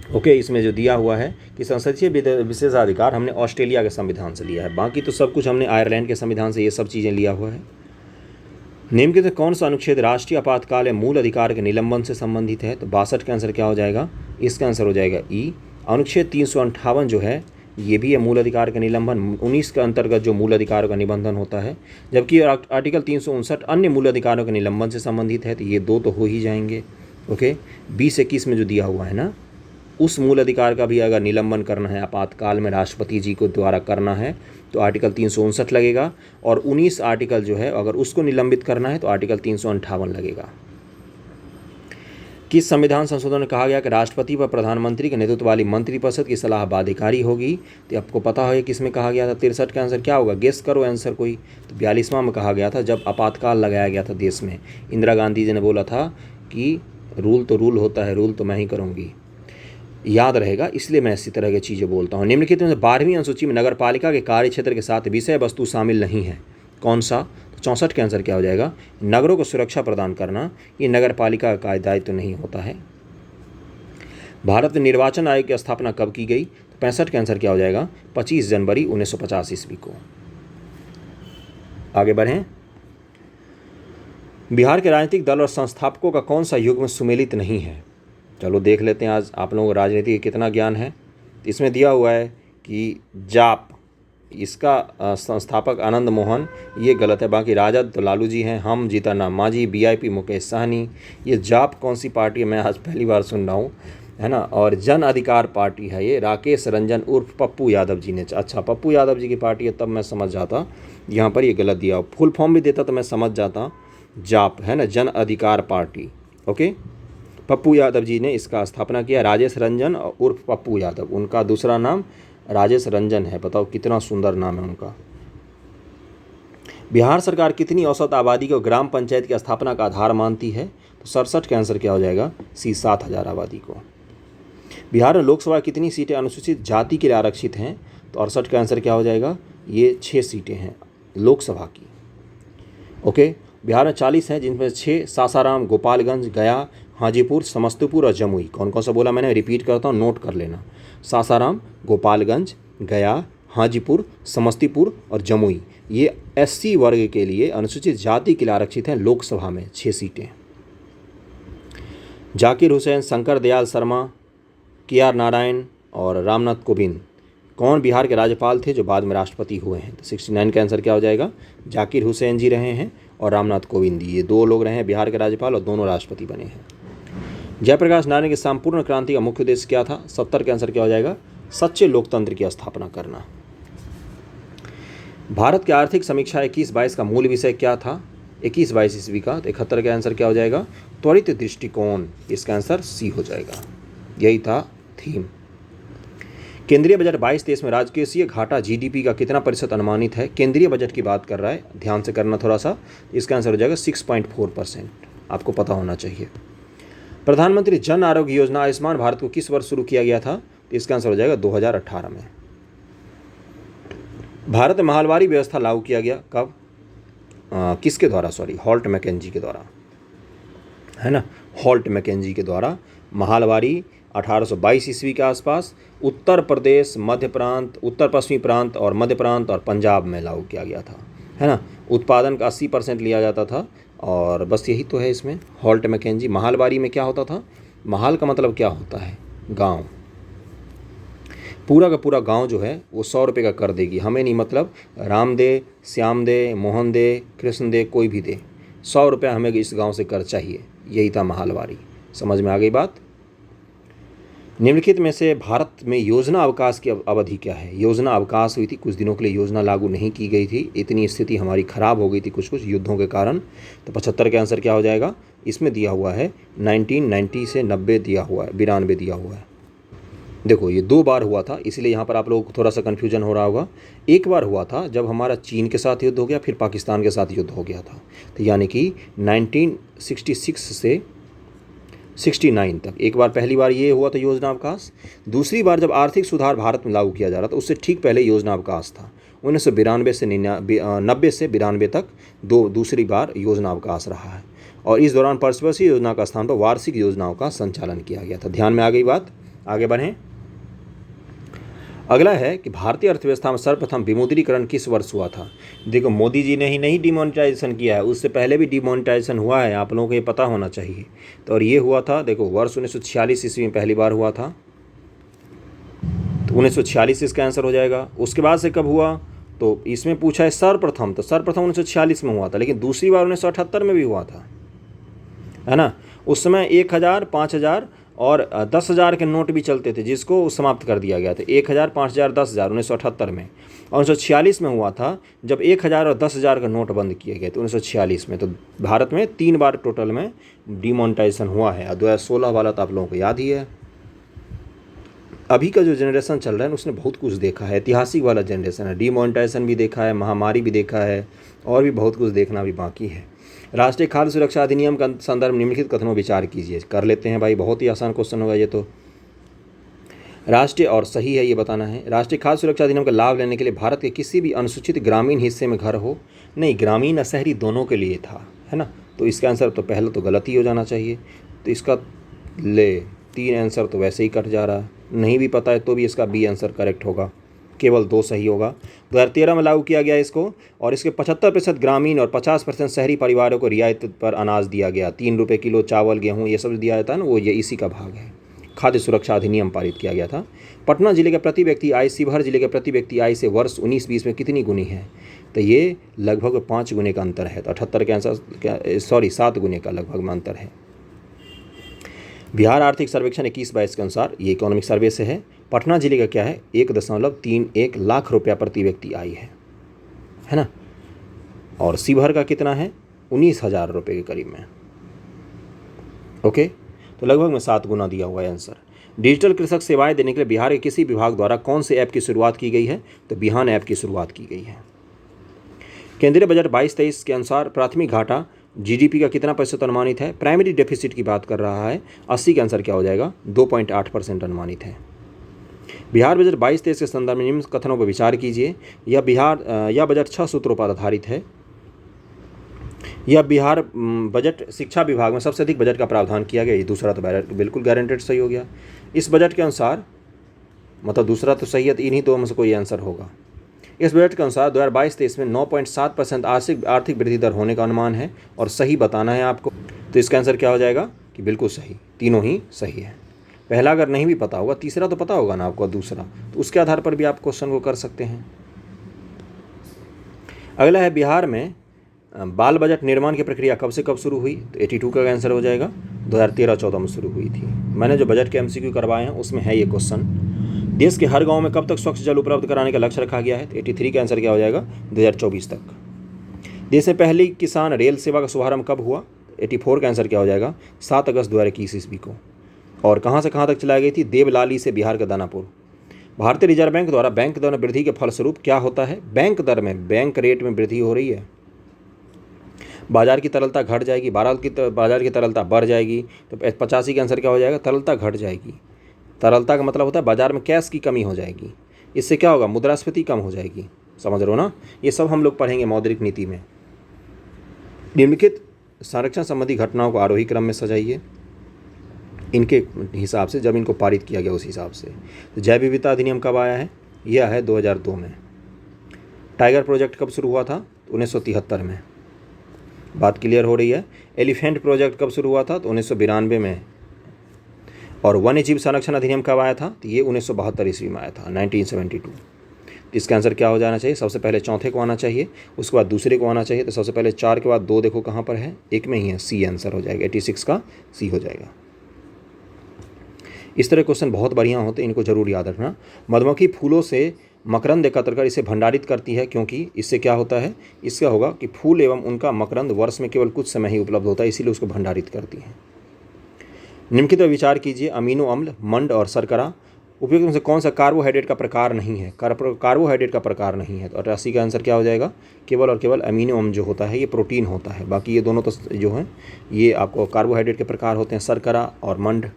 ओके, इसमें जो दिया हुआ है कि संसदीय विशेषाधिकार हमने ऑस्ट्रेलिया के संविधान से लिया है, बाकी तो सब कुछ हमने आयरलैंड के संविधान से ये सब चीज़ें लिया हुआ है। निम्नलिखित में कौन सा अनुच्छेद राष्ट्रीय आपातकाल या मूल अधिकार के निलंबन से संबंधित है? तो 62 का आंसर क्या हो जाएगा? इसका आंसर हो जाएगा ई। अनुच्छेद 358 जो है ये भी है मूल अधिकार का निलंबन। 19 के अंतर्गत जो मूल अधिकारों का निबंधन होता है, जबकि आर्टिकल 359 अन्य मूल अधिकारों के निलंबन से संबंधित है, तो ये दो तो हो ही जाएंगे। ओके, 20-21 में जो दिया हुआ है ना, उस मूल अधिकार का भी अगर निलंबन करना है आपातकाल में राष्ट्रपति जी को द्वारा करना है तो आर्टिकल 359 लगेगा, और 19 आर्टिकल जो है अगर उसको निलंबित करना है तो आर्टिकल 358 लगेगा। किस संविधान संशोधन में कहा गया कि राष्ट्रपति व प्रधानमंत्री के नेतृत्व वाली मंत्रिपरिषद की सलाह बाध्यकारी होगी? तो आपको पता है किसमें कहा गया था? 63 का आंसर क्या होगा? गेस करो आंसर कोई। तो 42वां में कहा गया था, जब आपातकाल लगाया गया था देश में। इंदिरा गांधी जी ने बोला था कि रूल तो रूल होता है, रूल तो मैं ही करूँगी। याद रहेगा, इसलिए मैं इसी तरह की चीज़ें बोलता हूँ। निम्नलिखित में 12वीं अनुसूची में नगर पालिका के कार्य क्षेत्र के साथ विषय वस्तु शामिल नहीं है, कौन सा? तो 64 का आंसर क्या हो जाएगा? नगरों को सुरक्षा प्रदान करना ये नगर पालिका का दायित्व तो नहीं होता है। भारत में निर्वाचन आयोग की स्थापना कब की गई? तो 65 का आंसर क्या हो जाएगा? 25 जनवरी 1950 ईस्वी को। आगे बढ़ें। बिहार के राजनीतिक दल और संस्थापकों का कौन सा युग्म सुमेलित नहीं है? चलो देख लेते हैं आज आप लोगों को राजनीति का कितना ज्ञान है। इसमें दिया हुआ है कि जाप, इसका संस्थापक आनंद मोहन, ये गलत है। बाकी राजद तो लालू जी हैं, हम जीतन राम मांझी, वीआईपी मुकेश सहनी। ये जाप कौन सी पार्टी है? मैं आज पहली बार सुन रहा हूँ। है ना। और जन अधिकार पार्टी है ये, राकेश रंजन उर्फ पप्पू यादव जी ने। अच्छा, पप्पू यादव जी की पार्टी है, तब मैं समझ जाता, यहाँ पर ये गलत दिया। फुल फॉर्म भी देता तो मैं समझ जाता, जाप है ना, जन अधिकार पार्टी। ओके, पप्पू यादव जी ने इसका स्थापना किया। राजेश रंजन उर्फ पप्पू यादव, उनका दूसरा नाम राजेश रंजन है। बताओ कितना सुंदर नाम है उनका। बिहार सरकार कितनी औसत आबादी को ग्राम पंचायत की स्थापना का आधार मानती है? तो 67 का आंसर क्या हो जाएगा? सी, 7,000 आबादी को। बिहार में लोकसभा कितनी सीटें अनुसूचित जाति के लिए आरक्षित हैं? तो 68 का आंसर क्या हो जाएगा? ये 6 सीटें हैं लोकसभा की। ओके, बिहार में 40 हैं, जिनमें 6 सासाराम, गोपालगंज, गया, हाजीपुर, समस्तीपुर और जमुई। कौन कौन सा बोला मैंने? रिपीट करता हूँ, नोट कर लेना। सासाराम, गोपालगंज, गया, हाजीपुर, समस्तीपुर और जमुई, ये SC वर्ग के लिए, अनुसूचित जाति के लिए आरक्षित हैं लोकसभा में 6 सीटें। जाकिर हुसैन, शंकर दयाल शर्मा, KR नारायण और रामनाथ कोविंद कौन बिहार के राज्यपाल थे जो बाद में राष्ट्रपति हुए हैं? तो 69 का आंसर क्या हो जाएगा? जाकिर हुसैन जी रहे हैं और रामनाथ कोविंद जी, ये 2 लोग रहे हैं बिहार के राज्यपाल और दोनों राष्ट्रपति बने हैं। जयप्रकाश नारायण की संपूर्ण क्रांति का मुख्य उद्देश्य क्या था? 70 का आंसर क्या हो जाएगा? सच्चे लोकतंत्र की स्थापना करना। भारत की आर्थिक समीक्षा 21-22 का मूल विषय क्या था? 21-22 ईस्वी का। तो 71 का आंसर क्या हो जाएगा? त्वरित दृष्टिकोण। इसका आंसर सी हो जाएगा, यही था थीम। केंद्रीय बजट 22-23 में राजकोषीय घाटा GDP का कितना प्रतिशत अनुमानित है? केंद्रीय बजट की बात कर रहा है, ध्यान से करना थोड़ा सा। इसका आंसर हो जाएगा 6.4%, आपको पता होना चाहिए। प्रधानमंत्री जन आरोग्य योजना आयुष्मान भारत को किस वर्ष शुरू किया गया था? तो इसका आंसर हो जाएगा 2018 में। भारत में महलवारी व्यवस्था लागू किया गया कब? किसके द्वारा? सॉरी, हॉल्ट मैकेंजी के द्वारा, है ना। हॉल्ट मैकेंजी के द्वारा महलवारी 1822 ईस्वी के आसपास उत्तर प्रदेश, मध्य प्रांत, उत्तर पश्चिमी प्रांत और मध्य प्रांत और पंजाब में लागू किया गया था, है ना। उत्पादन का 80% लिया जाता था, और बस यही तो है इसमें हॉल्ट मैकेंजी। महलवारी में क्या होता था? महल का मतलब क्या होता है? गांव। पूरा का पूरा गांव जो है वो 100 रुपये का कर देगी, हमें नहीं मतलब, राम दे, श्याम दे, मोहन दे, कृष्ण दे, कोई भी दे, 100 रुपये हमें इस गांव से कर चाहिए। यही था महलवारी। समझ में आ गई बात? निम्नलिखित में से भारत में योजना अवकाश की अवधि क्या है? योजना अवकाश हुई थी, कुछ दिनों के लिए योजना लागू नहीं की गई थी, इतनी स्थिति हमारी खराब हो गई थी कुछ युद्धों के कारण। तो 75 का आंसर क्या हो जाएगा? इसमें दिया हुआ है 1990 से 90 दिया हुआ है, 92 दिया हुआ है। देखो ये 2 बार हुआ था, इसलिए यहाँ पर आप लोगों को थोड़ा सा कन्फ्यूजन हो रहा होगा। एक बार हुआ था जब हमारा चीन के साथ युद्ध हो गया, फिर पाकिस्तान के साथ युद्ध हो गया था, तो यानी कि 1966 से 69 तक एक बार, पहली बार ये हुआ था योजना अवकाश। दूसरी बार जब आर्थिक सुधार भारत में लागू किया जा रहा था, उससे ठीक पहले योजना अवकाश था। 1992 से 90 से 92 तक दूसरी बार योजना अवकाश रहा है, और इस दौरान पंचवर्षीय योजना का स्थान पर वार्षिक योजनाओं का संचालन किया गया था। ध्यान में आ गई बात? आगे बढ़ें। अगला है कि भारतीय अर्थव्यवस्था में सर्वप्रथम विमुद्रीकरण किस वर्ष हुआ था? देखो मोदी जी ने ही नहीं डिमोनेटाइजेशन किया है, उससे पहले भी डिमोनेटाइजेशन हुआ है, आप लोगों को ये पता होना चाहिए। तो और ये हुआ था, देखो वर्ष 1946 ईस्वी में पहली बार हुआ था, तो 1946 इसका आंसर हो जाएगा। उसके बाद से कब हुआ? तो इसमें पूछा है सर्वप्रथम, तो सर्वप्रथम 1946 में हुआ था, लेकिन दूसरी बार 1978 में भी हुआ था, है ना। उस समय 1000, 5000 और 10,000 के नोट भी चलते थे, जिसको समाप्त कर दिया गया था। 1000, 5000, 10,000 1978 में, और 1946 में हुआ था जब 1000 और 10,000 का नोट बंद किए गए थे 1946 में। तो भारत में 3 बार टोटल में डिमोनेटाइजेशन हुआ है, और 2016 वाला तो आप लोगों को याद ही है। अभी का जो जनरेशन चल रहा है उसने बहुत कुछ देखा है, ऐतिहासिक वाला जनरेशन है, डिमोनेटाइजेशन भी देखा है, महामारी भी देखा है, और भी बहुत कुछ देखना भी बाकी है। राष्ट्रीय खाद्य सुरक्षा अधिनियम का संदर्भ निम्नलिखित कथनों विचार कीजिए। कर लेते हैं भाई, बहुत ही आसान क्वेश्चन होगा ये तो। राष्ट्रीय और सही है ये बताना है। राष्ट्रीय खाद्य सुरक्षा अधिनियम का लाभ लेने के लिए भारत के किसी भी अनुसूचित ग्रामीण हिस्से में घर हो? नहीं, ग्रामीण और शहरी दोनों के लिए था, है ना। तो इसका आंसर तो पहले तो गलत ही हो जाना चाहिए, तो इसका ले 3 आंसर तो वैसे ही कट जा रहा है। नहीं भी पता है तो भी इसका बी आंसर करेक्ट होगा, केवल 2 सही होगा। 2013 में लागू किया गया इसको, और इसके 75% ग्रामीण और 50% शहरी परिवारों को रियायत पर अनाज दिया गया। 3 रुपये किलो चावल, गेहूँ, ये सब दिया जाता है ना, वो ये इसी का भाग है। खाद्य सुरक्षा अधिनियम पारित किया गया था। पटना जिले के प्रति व्यक्ति आय शिवहर जिले के प्रति व्यक्ति आय से वर्ष 19-20 में कितनी गुनी है? तो ये लगभग 5 गुने का अंतर है। तो 78 के आंसर 7 गुने का लगभग में अंतर है। बिहार आर्थिक सर्वेक्षण 21-22 के अनुसार, ये इकोनॉमिक सर्वे से है, पटना जिले का क्या है, 1.31 लाख रुपया प्रति व्यक्ति आय है ना। और शिवहर का कितना है, 19,000 रुपये के करीब में। ओके, तो लगभग में 7 गुना दिया हुआ है आंसर। डिजिटल कृषक सेवाएं देने के लिए बिहार के किसी विभाग द्वारा कौन से ऐप की शुरुआत की गई है, तो बिहान ऐप की शुरुआत की गई है। केंद्रीय बजट 22-23 के अनुसार प्राथमिक घाटा जीडीपी का कितना प्रतिशत अनुमानित है, प्राइमरी डेफिसिट की बात कर रहा है, 80 का आंसर क्या हो जाएगा, 2.8% अनुमानित है। बिहार बजट 22-23 के संदर्भ में निम्न कथनों पर विचार कीजिए। यह बजट 6 सूत्रों पर आधारित है। यह बिहार बजट शिक्षा विभाग में सबसे अधिक बजट का प्रावधान किया गया। ये दूसरा तो बिल्कुल गारंटेड सही हो गया। इस बजट के अनुसार, मतलब दूसरा तो सही है, तो इन्हीं दो में से कोई आंसर होगा। इस बजट के अनुसार 2022-23 में 9.7% आर्थिक वृद्धि दर होने का अनुमान है और सही बताना है आपको। तो इसका आंसर क्या हो जाएगा कि बिल्कुल सही, तीनों ही सही है। पहला अगर नहीं भी पता होगा, तीसरा तो पता होगा ना आपको, दूसरा, तो उसके आधार पर भी आप क्वेश्चन को कर सकते हैं। अगला है, बिहार में बाल बजट निर्माण की प्रक्रिया कब से कब शुरू हुई, तो 82 का आंसर हो जाएगा, 2013-14 में शुरू हुई थी। मैंने जो बजट के एमसीक्यू करवाए हैं उसमें है ये क्वेश्चन। देश के हर गांव में कब तक स्वच्छ जल उपलब्ध कराने का लक्ष्य रखा गया है, तो 83 का आंसर क्या हो जाएगा, 2024 तक। देश में पहली किसान रेल सेवा का शुभारंभ कब हुआ, 84 का आंसर क्या हो जाएगा, 7 अगस्त 2021 ईस्वी को। और कहाँ से कहाँ तक चलाई गई थी, देवलाली से बिहार का दानापुर। भारतीय रिजर्व बैंक द्वारा बैंक दर में वृद्धि के फलस्वरूप क्या होता है, बैंक दर में, बैंक रेट में वृद्धि हो रही है, बाजार की तरलता घट जाएगी, बाजार की तरलता बढ़ जाएगी। तो 85 का आंसर क्या हो जाएगा, तरलता घट जाएगी। तरलता का मतलब होता है बाजार में कैश की कमी हो जाएगी। इससे क्या होगा, मुद्रास्फीति कम हो जाएगी। समझ रहे हो ना, ये सब हम लोग पढ़ेंगे मौद्रिक नीति में। निम्नलिखित संरक्षण संबंधी घटनाओं को आरोही क्रम में सजाइए, इनके हिसाब से, जब इनको पारित किया गया उस हिसाब से। तो जैव विविधता अधिनियम कब आया है, यह है 2002 में। टाइगर प्रोजेक्ट कब शुरू हुआ था, 1973 में। बात क्लियर हो रही है। एलिफेंट प्रोजेक्ट कब शुरू हुआ था, तो 1992 में। और वन्य जीव संरक्षण अधिनियम कब आया था, तो ये 1972 ईस्वी में आया था, 1972। इसका आंसर क्या हो जाना चाहिए, सबसे पहले चौथे को आना चाहिए, उसके बाद दूसरे को आना चाहिए। तो सबसे पहले 4 के बाद 2 देखो कहाँ पर है, एक में ही है, सी आंसर हो जाएगा, 86 का सी हो जाएगा। इस तरह क्वेश्चन बहुत बढ़िया होते हैं, इनको जरूर याद रखना। मधुमक्खी फूलों से मकरंद एकत्र कर इसे भंडारित करती है, क्योंकि इससे क्या होता है, इसका होगा कि फूल एवं उनका मकरंद वर्ष में केवल कुछ समय ही उपलब्ध होता है, इसीलिए उसको भंडारित करती है। निम्नलिखित पर विचार कीजिए, अमीनो अम्ल, मंड और शर्करा उपयुक्त में से कौन सा कार्बोहाइड्रेट का प्रकार नहीं है, कार्बोहाइड्रेट का प्रकार नहीं है। तो 88 का आंसर क्या हो जाएगा, केवल और केवल अमीनो अम्ल जो होता है ये प्रोटीन होता है, बाकी ये दोनों तो जो हैं ये आपको कार्बोहाइड्रेट के प्रकार होते हैं, शर्करा और मंड।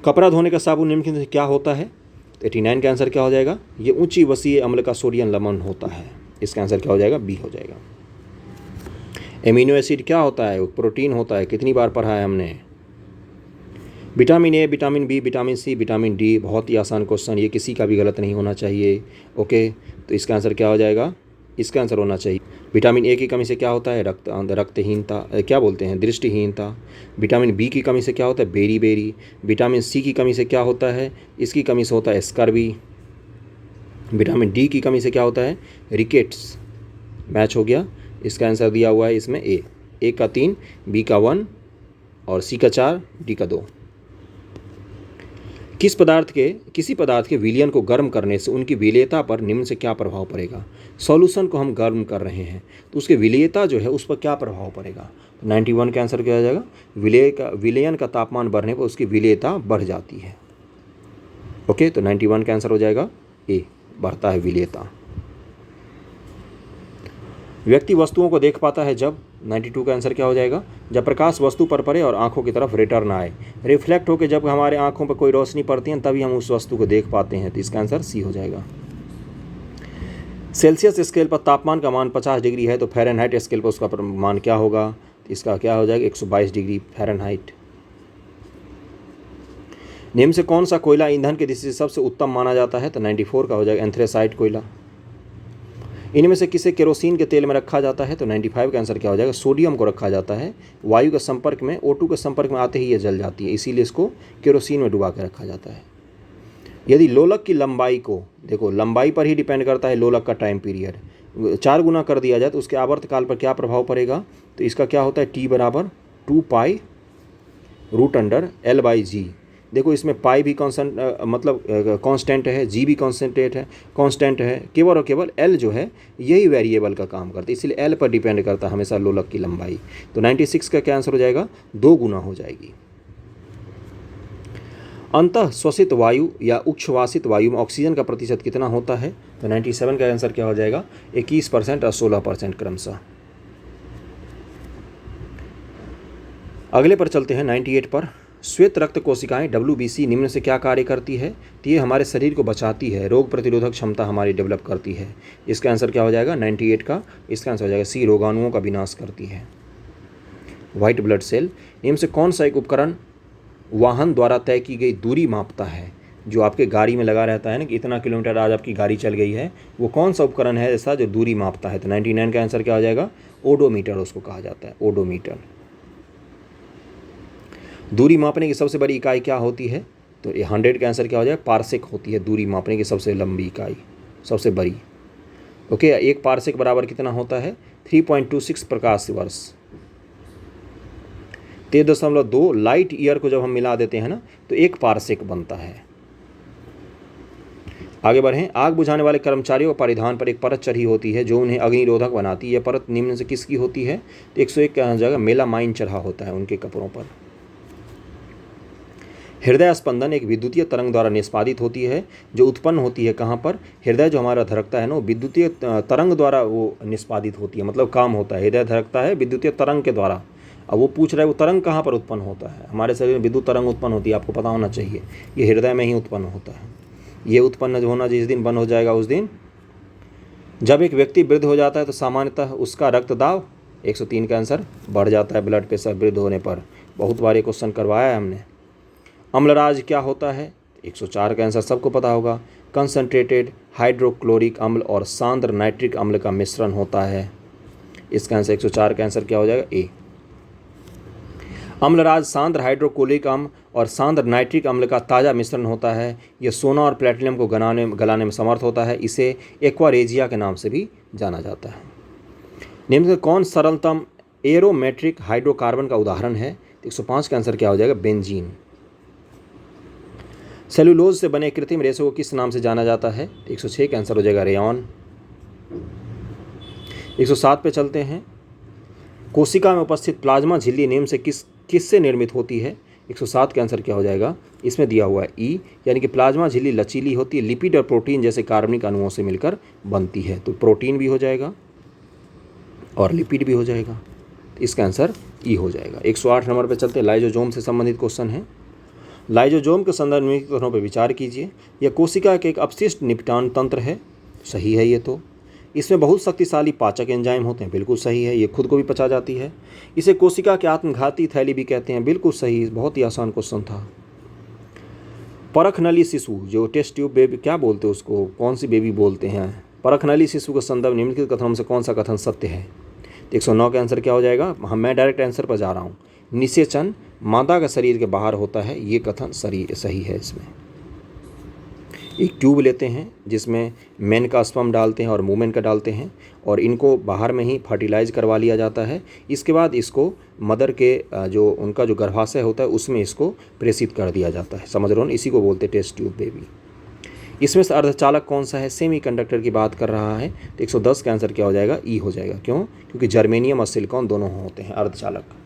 कपड़ा धोने का साबुन निम्नलिखित में क्या होता है, 89 का आंसर क्या हो जाएगा, ये उच्च वसीय अम्ल का सोडियम लवण होता है। इसका आंसर क्या हो जाएगा, बी हो जाएगा। एमिनो एसिड क्या होता है, प्रोटीन होता है, कितनी बार पढ़ा है हमने। Vitamin A, vitamin B, vitamin C, vitamin D, बहुत ही आसान क्वेश्चन, ये किसी का भी गलत नहीं होना चाहिए। ओके, तो इसका आंसर क्या हो जाएगा, इसका आंसर होना चाहिए विटामिन ए की कमी से क्या होता है, रक्तहीनता, क्या बोलते हैं, दृष्टिहीनता। विटामिन बी की कमी से क्या होता है, बेरी। विटामिन सी की कमी से क्या होता है, इसकी कमी से होता है स्कर्वी। विटामिन डी की कमी से क्या होता है, रिकेट्स। मैच हो गया, इसका आंसर दिया हुआ है इसमें ए का 3, बी का 1 और सी का 4, डी का 2। किसी पदार्थ के विलयन को गर्म करने से उनकी विलेयता पर निम्न से क्या प्रभाव पड़ेगा। सॉल्यूशन को हम गर्म कर रहे हैं तो उसके विलेयता जो है उस पर क्या प्रभाव पड़ेगा। 91 का आंसर क्या हो जाएगा, विलयन का तापमान बढ़ने पर उसकी विलेयता बढ़ जाती है। ओके, तो 91 का आंसर हो जाएगा ए, बढ़ता है विलेयता। व्यक्ति वस्तुओं को देख पाता है जब, 92 का आंसर क्या हो जाएगा, जब प्रकाश वस्तु पर पड़े और आंखों की तरफ रिटर्न आए। रिफ्लेक्ट होकर जब हमारे आंखों पर कोई रोशनी पड़ती है तभी हम उस वस्तु को देख पाते हैं, तो इसका आंसर सी हो जाएगा। सेल्सियस स्केल पर तापमान का मान 50 डिग्री है तो फ़ारेनहाइट स्केल पर उसका मान क्या होगा, तो इसका क्या हो जाएगा, 122 डिग्री फ़ारेनहाइट। निम्न से कौन सा कोयला ईंधन की दृष्टि से सबसे उत्तम माना जाता है, तो 94 का हो जाएगा एंथ्रेसाइट कोयला। इनमें से किसे केरोसिन के तेल में रखा जाता है, तो 95 का आंसर क्या हो जाएगा, सोडियम को रखा जाता है। वायु के संपर्क में, O2 के संपर्क में आते ही ये जल जाती है, इसीलिए इसको केरोसिन में डुबा के रखा जाता है। यदि लोलक की लंबाई को, देखो लंबाई पर ही डिपेंड करता है लोलक का टाइम पीरियड, 4 गुना कर दिया जाए तो उसके आवर्तकाल पर क्या प्रभाव पड़ेगा, तो इसका क्या होता है, T बराबर 2 pi root under L by g. देखो इसमें पाई भी कॉन्सेंट मतलब कांस्टेंट है, जी भी कांस्टेंट है, केवल और केवल एल जो है यही वेरिएबल का काम करता है, इसलिए एल पर डिपेंड करता है हमेशा लोलक की लंबाई। तो 96 का क्या आंसर हो जाएगा, 2 गुना हो जाएगी। अंतः श्वसित वायु या उच्छ्वासित वायु में ऑक्सीजन का प्रतिशत कितना होता है, तो 97 का आंसर क्या हो जाएगा, 21% और 16% क्रमशः। अगले पर चलते हैं 98 पर। श्वेत रक्त कोशिकाएं WBC निम्न से क्या कार्य करती है, तो ये हमारे शरीर को बचाती है, रोग प्रतिरोधक क्षमता हमारी डेवलप करती है। इसका आंसर क्या हो जाएगा 98 का, इसका आंसर हो जाएगा सी, रोगाणुओं का विनाश करती है। व्हाइट ब्लड सेल निम्न से कौन सा एक उपकरण वाहन द्वारा तय की गई दूरी मापता है, जो आपके गाड़ी में लगा रहता है ना कि इतना किलोमीटर आज आपकी गाड़ी चल गई है, वो कौन सा उपकरण है ऐसा जो दूरी मापता है, तो 99 का आंसर क्या हो जाएगा, ओडोमीटर उसको कहा जाता है, ओडोमीटर। दूरी मापने की सबसे बड़ी इकाई क्या होती है, तो 100 का आंसर क्या हो जाएगा, पारसेक होती है दूरी मापने की सबसे लंबी इकाई, सबसे बड़ी। ओके, एक पारसेक बराबर कितना होता है, 3.26 प्रकाश वर्ष। 13.2 लाइट ईयर को जब हम मिला देते हैं ना तो एक पारसेक बनता है। आगे बढ़ें। आग बुझाने वाले कर्मचारियों के परिधान पर एक परत चढ़ी होती है जो उन्हें अग्निरोधक बनाती है। यह परत निम्न से किसकी होती है, तो 101 का जगह मेलामाइन चढ़ा होता है उनके कपड़ों पर। हृदय स्पंदन एक विद्युतीय तरंग द्वारा निष्पादित होती है, जो उत्पन्न होती है कहाँ पर, हृदय जो हमारा धड़कता है ना वो विद्युतीय तरंग द्वारा वो निष्पादित होती है, मतलब काम होता है, हृदय धड़कता है विद्युतीय तरंग के द्वारा। अब वो पूछ रहा है वो तरंग कहाँ पर उत्पन्न होता है, हमारे शरीर में विद्युत तरंग उत्पन्न होती है, आपको पता होना चाहिए, ये हृदय में ही उत्पन्न होता है। ये उत्पन्न जो होना जिस दिन बंद हो जाएगा उस दिन, जब एक व्यक्ति वृद्ध हो जाता है तो सामान्यतः उसका रक्तदाब 103 का आंसर बढ़ जाता है, ब्लड प्रेशर वृद्ध होने पर। बहुत बार ये क्वेश्चन करवाया है हमने। अम्लराज क्या होता है, 104 का आंसर सबको पता होगा, कंसंट्रेटेड हाइड्रोक्लोरिक अम्ल और सांद्र नाइट्रिक अम्ल का मिश्रण होता है। इसका आंसर 104 का आंसर क्या हो जाएगा, ए। अम्लराज सांद्र हाइड्रोक्लोरिक अम्ल और सांद्र नाइट्रिक अम्ल का ताज़ा मिश्रण होता है। यह सोना और प्लेटिनम को गलाने में समर्थ होता है। इसे एक्वारेजिया के नाम से भी जाना जाता है। निम्न में कौन सरलतम एरोमेट्रिक हाइड्रोकार्बन का उदाहरण है, 105 का आंसर क्या हो जाएगा, बेंजीन। सेलुलोज से बने कृत्रिम रेशों को किस नाम से जाना जाता है, 106 का आंसर हो जाएगा, रेयॉन। 107 पे चलते हैं। कोशिका में उपस्थित प्लाज्मा झिल्ली निम्न से किससे निर्मित होती है, 107 का आंसर क्या हो जाएगा, इसमें दिया हुआ है ई, यानी कि प्लाज्मा झिल्ली लचीली होती है, लिपिड और प्रोटीन जैसे कार्बनिक अणुओं से मिलकर बनती है। तो प्रोटीन भी हो जाएगा और लिपिड भी हो जाएगा, इसका आंसर ई हो जाएगा। 108 नंबर पर चलते हैं। लाइजोजोम से संबंधित क्वेश्चन है। लाइजोजोम के संदर्भ में कथनों पर विचार कीजिए। यह कोशिका के एक अपशिष्ट निपटान तंत्र है, सही है ये तो। इसमें बहुत शक्तिशाली पाचक एंजाइम होते हैं, बिल्कुल सही है, ये खुद को भी पचा जाती है। इसे कोशिका के आत्मघाती थैली भी कहते हैं, बिल्कुल सही, बहुत ही आसान क्वेश्चन था। परखनली शिशु जो टेस्ट ट्यूब बेबी क्या बोलते हैं उसको, कौन सी बेबी बोलते हैं, परखनली शिशु का संदर्भ निम्नलिखित कथनों में से कौन सा कथन सत्य है, 109 का आंसर क्या हो जाएगा। मैं डायरेक्ट आंसर पर जा रहा हूँ। निषेचन मादा का शरीर के बाहर होता है, ये कथन सही है। इसमें एक ट्यूब लेते हैं जिसमें मेन का स्पर्म डालते हैं और वुमेन का डालते हैं और इनको बाहर में ही फर्टिलाइज करवा लिया जाता है। इसके बाद इसको मदर के जो उनका जो गर्भाशय होता है उसमें इसको प्रेषित कर दिया जाता है, समझ रहे हो, इसी को बोलते हैं टेस्ट ट्यूब बेबी। इसमें से अर्धचालक कौन सा है, सेमीकंडक्टर की बात कर रहा है, तो 110 का आंसर क्या हो जाएगा, ई हो जाएगा। क्यों, क्योंकि जर्मेनियम और सिलिकॉन दोनों होते हैं अर्धचालक।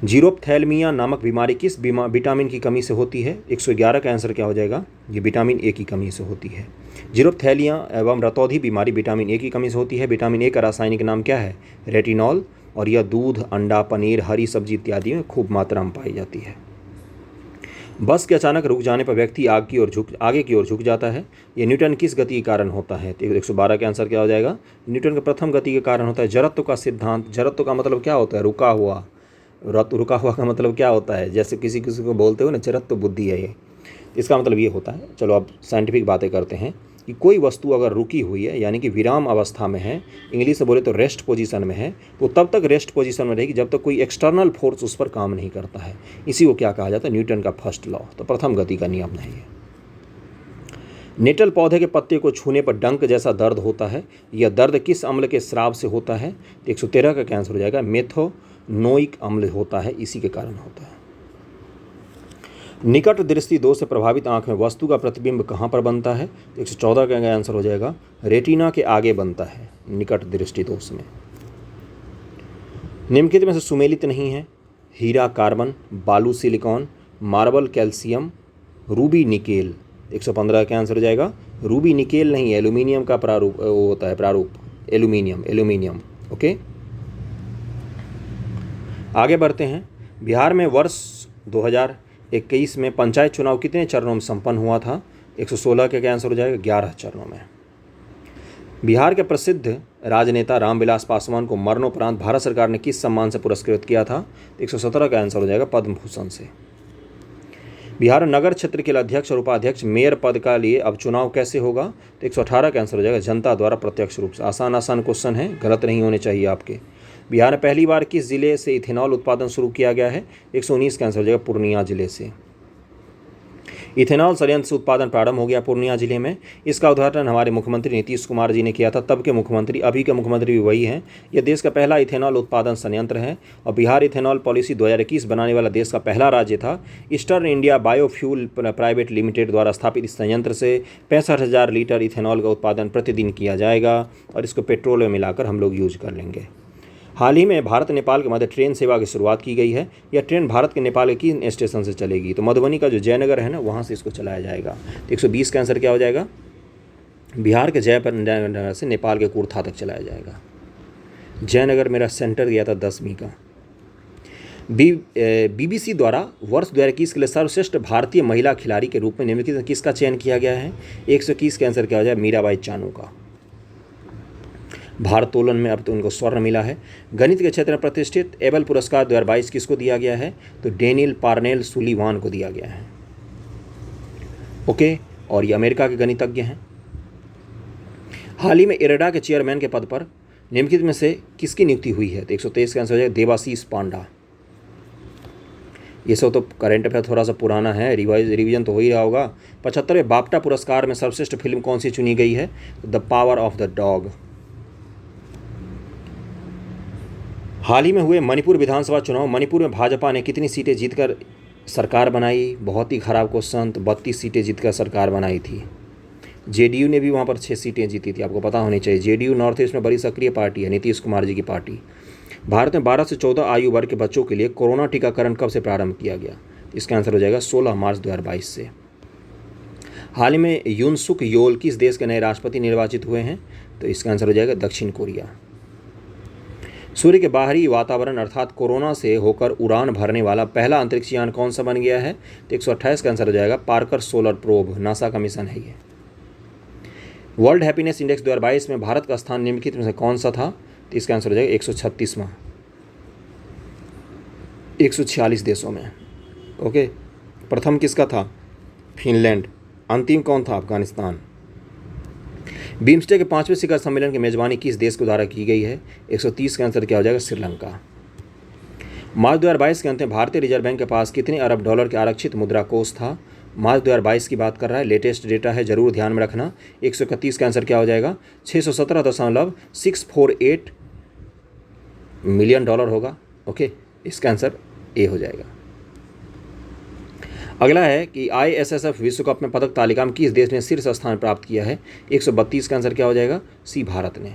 जीरोप्थैल्मिया नामक बीमारी किस विटामिन की कमी से होती है, 111 का आंसर क्या हो जाएगा, ये विटामिन ए की कमी से होती है। जीरोप्थैलिया एवं रतौंधी बीमारी विटामिन ए की कमी से होती है। विटामिन ए का रासायनिक नाम क्या है, रेटिनॉल, और यह दूध, अंडा, पनीर, हरी सब्जी इत्यादि में खूब मात्रा में पाई जाती है। बस के अचानक रुक जाने पर व्यक्ति आगे की ओर झुक जाता है, यह न्यूटन किस गति के कारण होता है, तो 112 का आंसर क्या हो जाएगा, न्यूटन के प्रथम गति के कारण होता है। जड़त्व का सिद्धांत, जड़त्व का मतलब क्या होता है, रुका हुआ का मतलब क्या होता है, जैसे किसी को बोलते हो ना जड़त्व बुद्धि है, ये इसका मतलब ये होता है। चलो अब साइंटिफिक बातें करते हैं कि कोई वस्तु अगर रुकी हुई है यानी कि विराम अवस्था में है, इंग्लिश से बोले तो रेस्ट पोजीशन में है, तो तब तक रेस्ट पोजीशन में रहेगी जब तक कोई एक्सटर्नल फोर्स उस पर काम नहीं करता है। इसी को क्या कहा जाता है, न्यूटन का फर्स्ट लॉ, तो प्रथम गति का नियम है ये। नेटल पौधे के पत्ते को छूने पर डंक जैसा दर्द होता है, यह दर्द किस अम्ल के स्राव से होता है, 113 का आंसर हो जाएगा, नोइक अम्ल होता है, इसी के कारण होता है। निकट दृष्टि दोष से प्रभावित आंख में वस्तु का प्रतिबिंब कहाँ पर बनता है? 114 का आंसर हो जाएगा रेटिना के आगे बनता है निकट दृष्टि दोष में। निम्नलिखित में से सुमेलित नहीं है। हीरा कार्बन, बालू silicon, marble calcium, Ruby nickel. 115 का आंसर हो जाएगा रूबी निकेल नहीं, एल्यूमिनियम का प्रारूप होता है, प्रारूप एल्यूमिनियम। ओके, आगे बढ़ते हैं। बिहार में वर्ष 2021 में पंचायत चुनाव कितने चरणों में संपन्न हुआ था? 116 का क्या आंसर हो जाएगा 11 चरणों में। बिहार के प्रसिद्ध राजनेता रामविलास पासवान को मरणोपरांत भारत सरकार ने किस सम्मान से पुरस्कृत किया था? 117 का आंसर हो जाएगा पद्म भूषण से। बिहार नगर क्षेत्र के अध्यक्ष और उपाध्यक्ष मेयर पद का लिए अब चुनाव कैसे होगा? तो 118 का आंसर हो जाएगा जनता द्वारा प्रत्यक्ष रूप से। आसान क्वेश्चन है, गलत नहीं होने चाहिए आपके। बिहार में पहली बार किस जिले से इथेनॉल उत्पादन शुरू किया गया है? 119 का आंसर हो जाएगा पूर्णिया जिले से। इथेनॉल संयंत्र से उत्पादन प्रारंभ हो गया पूर्णिया जिले में। इसका उद्घाटन हमारे मुख्यमंत्री नीतीश कुमार जी ने किया था, तब के मुख्यमंत्री, अभी के मुख्यमंत्री भी वही हैं। यह देश का पहला इथेनॉल उत्पादन संयंत्र है और बिहार इथेनॉल पॉलिसी 2021 बनाने वाला देश का पहला राज्य था। Eastern India biofuel private limited द्वारा स्थापित इस संयंत्र से 65,000 लीटर इथेनॉल का उत्पादन प्रतिदिन किया जाएगा और इसको पेट्रोल में मिलाकर हम लोग यूज कर लेंगे। हाल ही में भारत नेपाल के मध्य ट्रेन सेवा की शुरुआत की गई है। यह ट्रेन भारत के नेपाल के किन स्टेशन से चलेगी? तो मधुबनी का जो जयनगर है ना, वहाँ से इसको चलाया जाएगा। तो 120 का आंसर क्या हो जाएगा? बिहार के जयनगर से नेपाल के कुर्था तक चलाया जाएगा। जयनगर मेरा सेंटर गया था 10वीं का। BBC द्वारा वर्ष 2021 के लिए सर्वश्रेष्ठ भारतीय महिला खिलाड़ी के रूप में निम्नलिखित किसका चयन किया गया है? 121 का आंसर क्या हो जाएगा? मीराबाई चानू का। भारोत्तोलन में अब तो उनको स्वर्ण मिला है। गणित के क्षेत्र में प्रतिष्ठित एबल पुरस्कार 2022 किसको दिया गया है? तो डेनियल पार्नेल सुलीवान को दिया गया है। ओके, और ये अमेरिका के गणितज्ञ हैं। हाल ही में इरेडा के चेयरमैन के पद पर निम्नलिखित में से किसकी नियुक्ति हुई है? तो 123 का आंसर हो जाएगा देवाशीष पांडा। ये सब तो करंट अफेयर थोड़ा सा पुराना है, रिवीजन तो हो ही रहा होगा। 75वें बाफ्टा पुरस्कार में सर्वश्रेष्ठ फिल्म कौन सी चुनी गई है? The power of the dog. हाल ही में हुए मणिपुर विधानसभा चुनाव, मणिपुर में भाजपा ने कितनी सीटें जीतकर सरकार बनाई? बहुत ही खराब क्वेश्चन। तो 32 सीटें जीतकर सरकार बनाई थी। JDU ने भी वहाँ पर 6 सीटें जीती थी, आपको पता होनी चाहिए। JDU नॉर्थ ईस्ट में बड़ी सक्रिय पार्टी है, नीतीश कुमार जी की पार्टी। भारत में 12 से 14 आयु वर्ग के बच्चों के लिए कोरोना टीकाकरण कब से प्रारंभ किया गया? इसका आंसर हो जाएगा 16 मार्च 2022 से। हाल ही में यून सुक योल किस देश के नए राष्ट्रपति निर्वाचित हुए हैं? तो इसका आंसर हो जाएगा दक्षिण कोरिया। सूर्य के बाहरी वातावरण अर्थात कोरोना से होकर उड़ान भरने वाला पहला अंतरिक्ष यान कौन सा बन गया है? तो 128 का आंसर हो जाएगा पार्कर सोलर प्रोब, नासा का मिशन है ये। वर्ल्ड हैप्पीनेस इंडेक्स 2022 में भारत का स्थान निम्नलिखित में से कौन सा था? तो इसका आंसर हो जाएगा 136वां, 146 देशों में। ओके, प्रथम किसका था? फिनलैंड। अंतिम कौन था? अफगानिस्तान। बिम्स्टेक के 5वें शिखर सम्मेलन की मेजबानी किस देश के द्वारा की गई है? 130 का आंसर क्या हो जाएगा? श्रीलंका। मार्च 2022 के अंत में भारतीय रिजर्व बैंक के पास कितने अरब डॉलर के आरक्षित मुद्रा कोष था? मार्च 2022 की बात कर रहा है, लेटेस्ट डेटा है, जरूर ध्यान में रखना। 131 का आंसर क्या हो जाएगा? 617.648 मिलियन डॉलर होगा। ओके, इसका आंसर ए हो जाएगा। अगला है कि ISSF विश्व कप में पदक तालिका में किस देश ने शीर्ष स्थान प्राप्त किया है? 132 का आंसर क्या हो जाएगा? सी, भारत ने।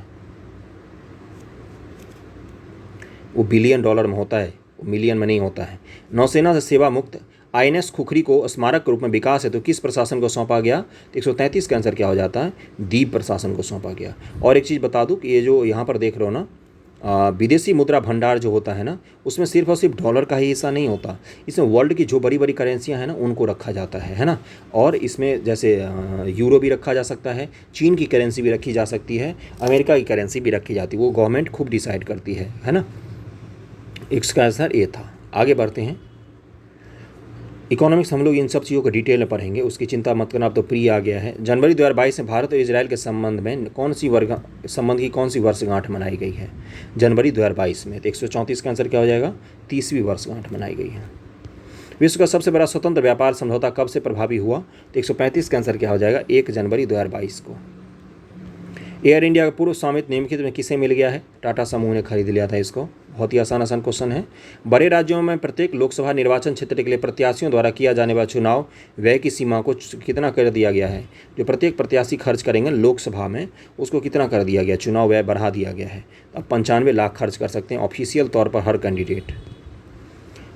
वो बिलियन डॉलर में होता है, वो मिलियन में नहीं होता है। नौसेना से सेवा मुक्त INS खुखरी को स्मारक के रूप में विकास है तो किस प्रशासन को सौंपा गया? 133 का आंसर क्या हो जाता है? द्वीप प्रशासन को सौंपा गया। और एक चीज़ बता दूं कि ये जो यहाँ पर देख रहे हो ना, विदेशी मुद्रा भंडार जो होता है ना, उसमें सिर्फ और सिर्फ डॉलर का ही हिस्सा नहीं होता, इसमें वर्ल्ड की जो बड़ी बड़ी करेंसियां हैं ना, उनको रखा जाता है ना। और इसमें जैसे यूरो भी रखा जा सकता है, चीन की करेंसी भी रखी जा सकती है, अमेरिका की करेंसी भी रखी जाती है, वो गवर्नमेंट खूब डिसाइड करती है ना। इसका आंसर ये था। आगे बढ़ते हैं। इकोनॉमिक्स हम लोग इन सब चीज़ों को डिटेल में पढ़ेंगे, उसकी चिंता मत करना, अब तो प्री आ गया है। जनवरी 2022 में भारत और इजराइल के संबंध में संबंध की कौन सी वर्षगांठ मनाई गई है? जनवरी 2022 में। तो 134 का आंसर क्या हो जाएगा? 30वीं वर्षगांठ मनाई गई है। विश्व का सबसे बड़ा स्वतंत्र व्यापार समझौता कब से प्रभावी हुआ? तो 135 का आंसर क्या हो जाएगा? 1 जनवरी 2022 को। एयर इंडिया का पूर्व स्वामित्व निम्नलिखित में किसे मिल गया है? टाटा समूह ने खरीद लिया था इसको। बहुत ही आसान क्वेश्चन है। बड़े राज्यों में प्रत्येक लोकसभा निर्वाचन क्षेत्र के लिए प्रत्याशियों द्वारा किया जाने वाला चुनाव व्यय की सीमा को कितना कर दिया गया है? जो प्रत्येक प्रत्याशी खर्च करेंगे लोकसभा में, उसको कितना कर दिया गया? चुनाव व्यय बढ़ा दिया गया है। अब 95 लाख खर्च कर सकते हैं ऑफिशियल तौर पर हर कैंडिडेट।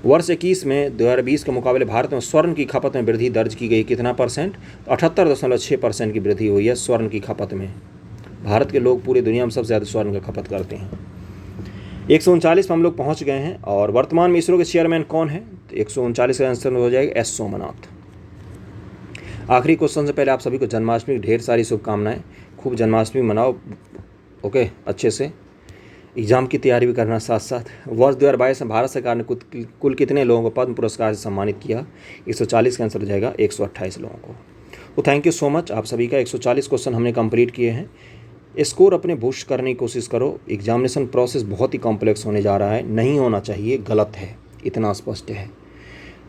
वर्ष 21 में 2020 के मुकाबले भारत में स्वर्ण की खपत में वृद्धि दर्ज की गई कितना %? 78.6% की वृद्धि हुई है स्वर्ण की खपत में। भारत के लोग पूरी दुनिया में सबसे ज़्यादा स्वर्ण का खपत करते हैं। 139 में हम लोग पहुंच गए हैं। और वर्तमान में इसरो के चेयरमैन कौन है? तो 139 का आंसर हो जाएगा एस सोमनाथ। आखिरी क्वेश्चन से पहले आप सभी को जन्माष्टमी की ढेर सारी शुभकामनाएं। खूब जन्माष्टमी मनाओ, ओके, अच्छे से। एग्ज़ाम की तैयारी भी करना साथ साथ। वर्ष 2022 में भारत सरकार ने कुल कितने लोगों को पद्म पुरस्कार से सम्मानित किया? 140 का आंसर हो जाएगा 128 लोगों को। तो थैंक यू सो मच आप सभी का। 140 क्वेश्चन हमने कंप्लीट किए हैं। स्कोर अपने बूस्ट करने की कोशिश करो। एग्जामिनेशन प्रोसेस बहुत ही कॉम्प्लेक्स होने जा रहा है, नहीं होना चाहिए, गलत है, इतना स्पष्ट है।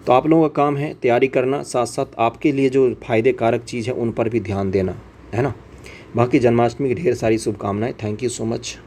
तो आप लोगों का काम है तैयारी करना, साथ साथ आपके लिए जो फ़ायदे कारक चीज़ है उन पर भी ध्यान देना, है ना। बाकी जन्माष्टमी की ढेर सारी शुभकामनाएं। Thank you so much.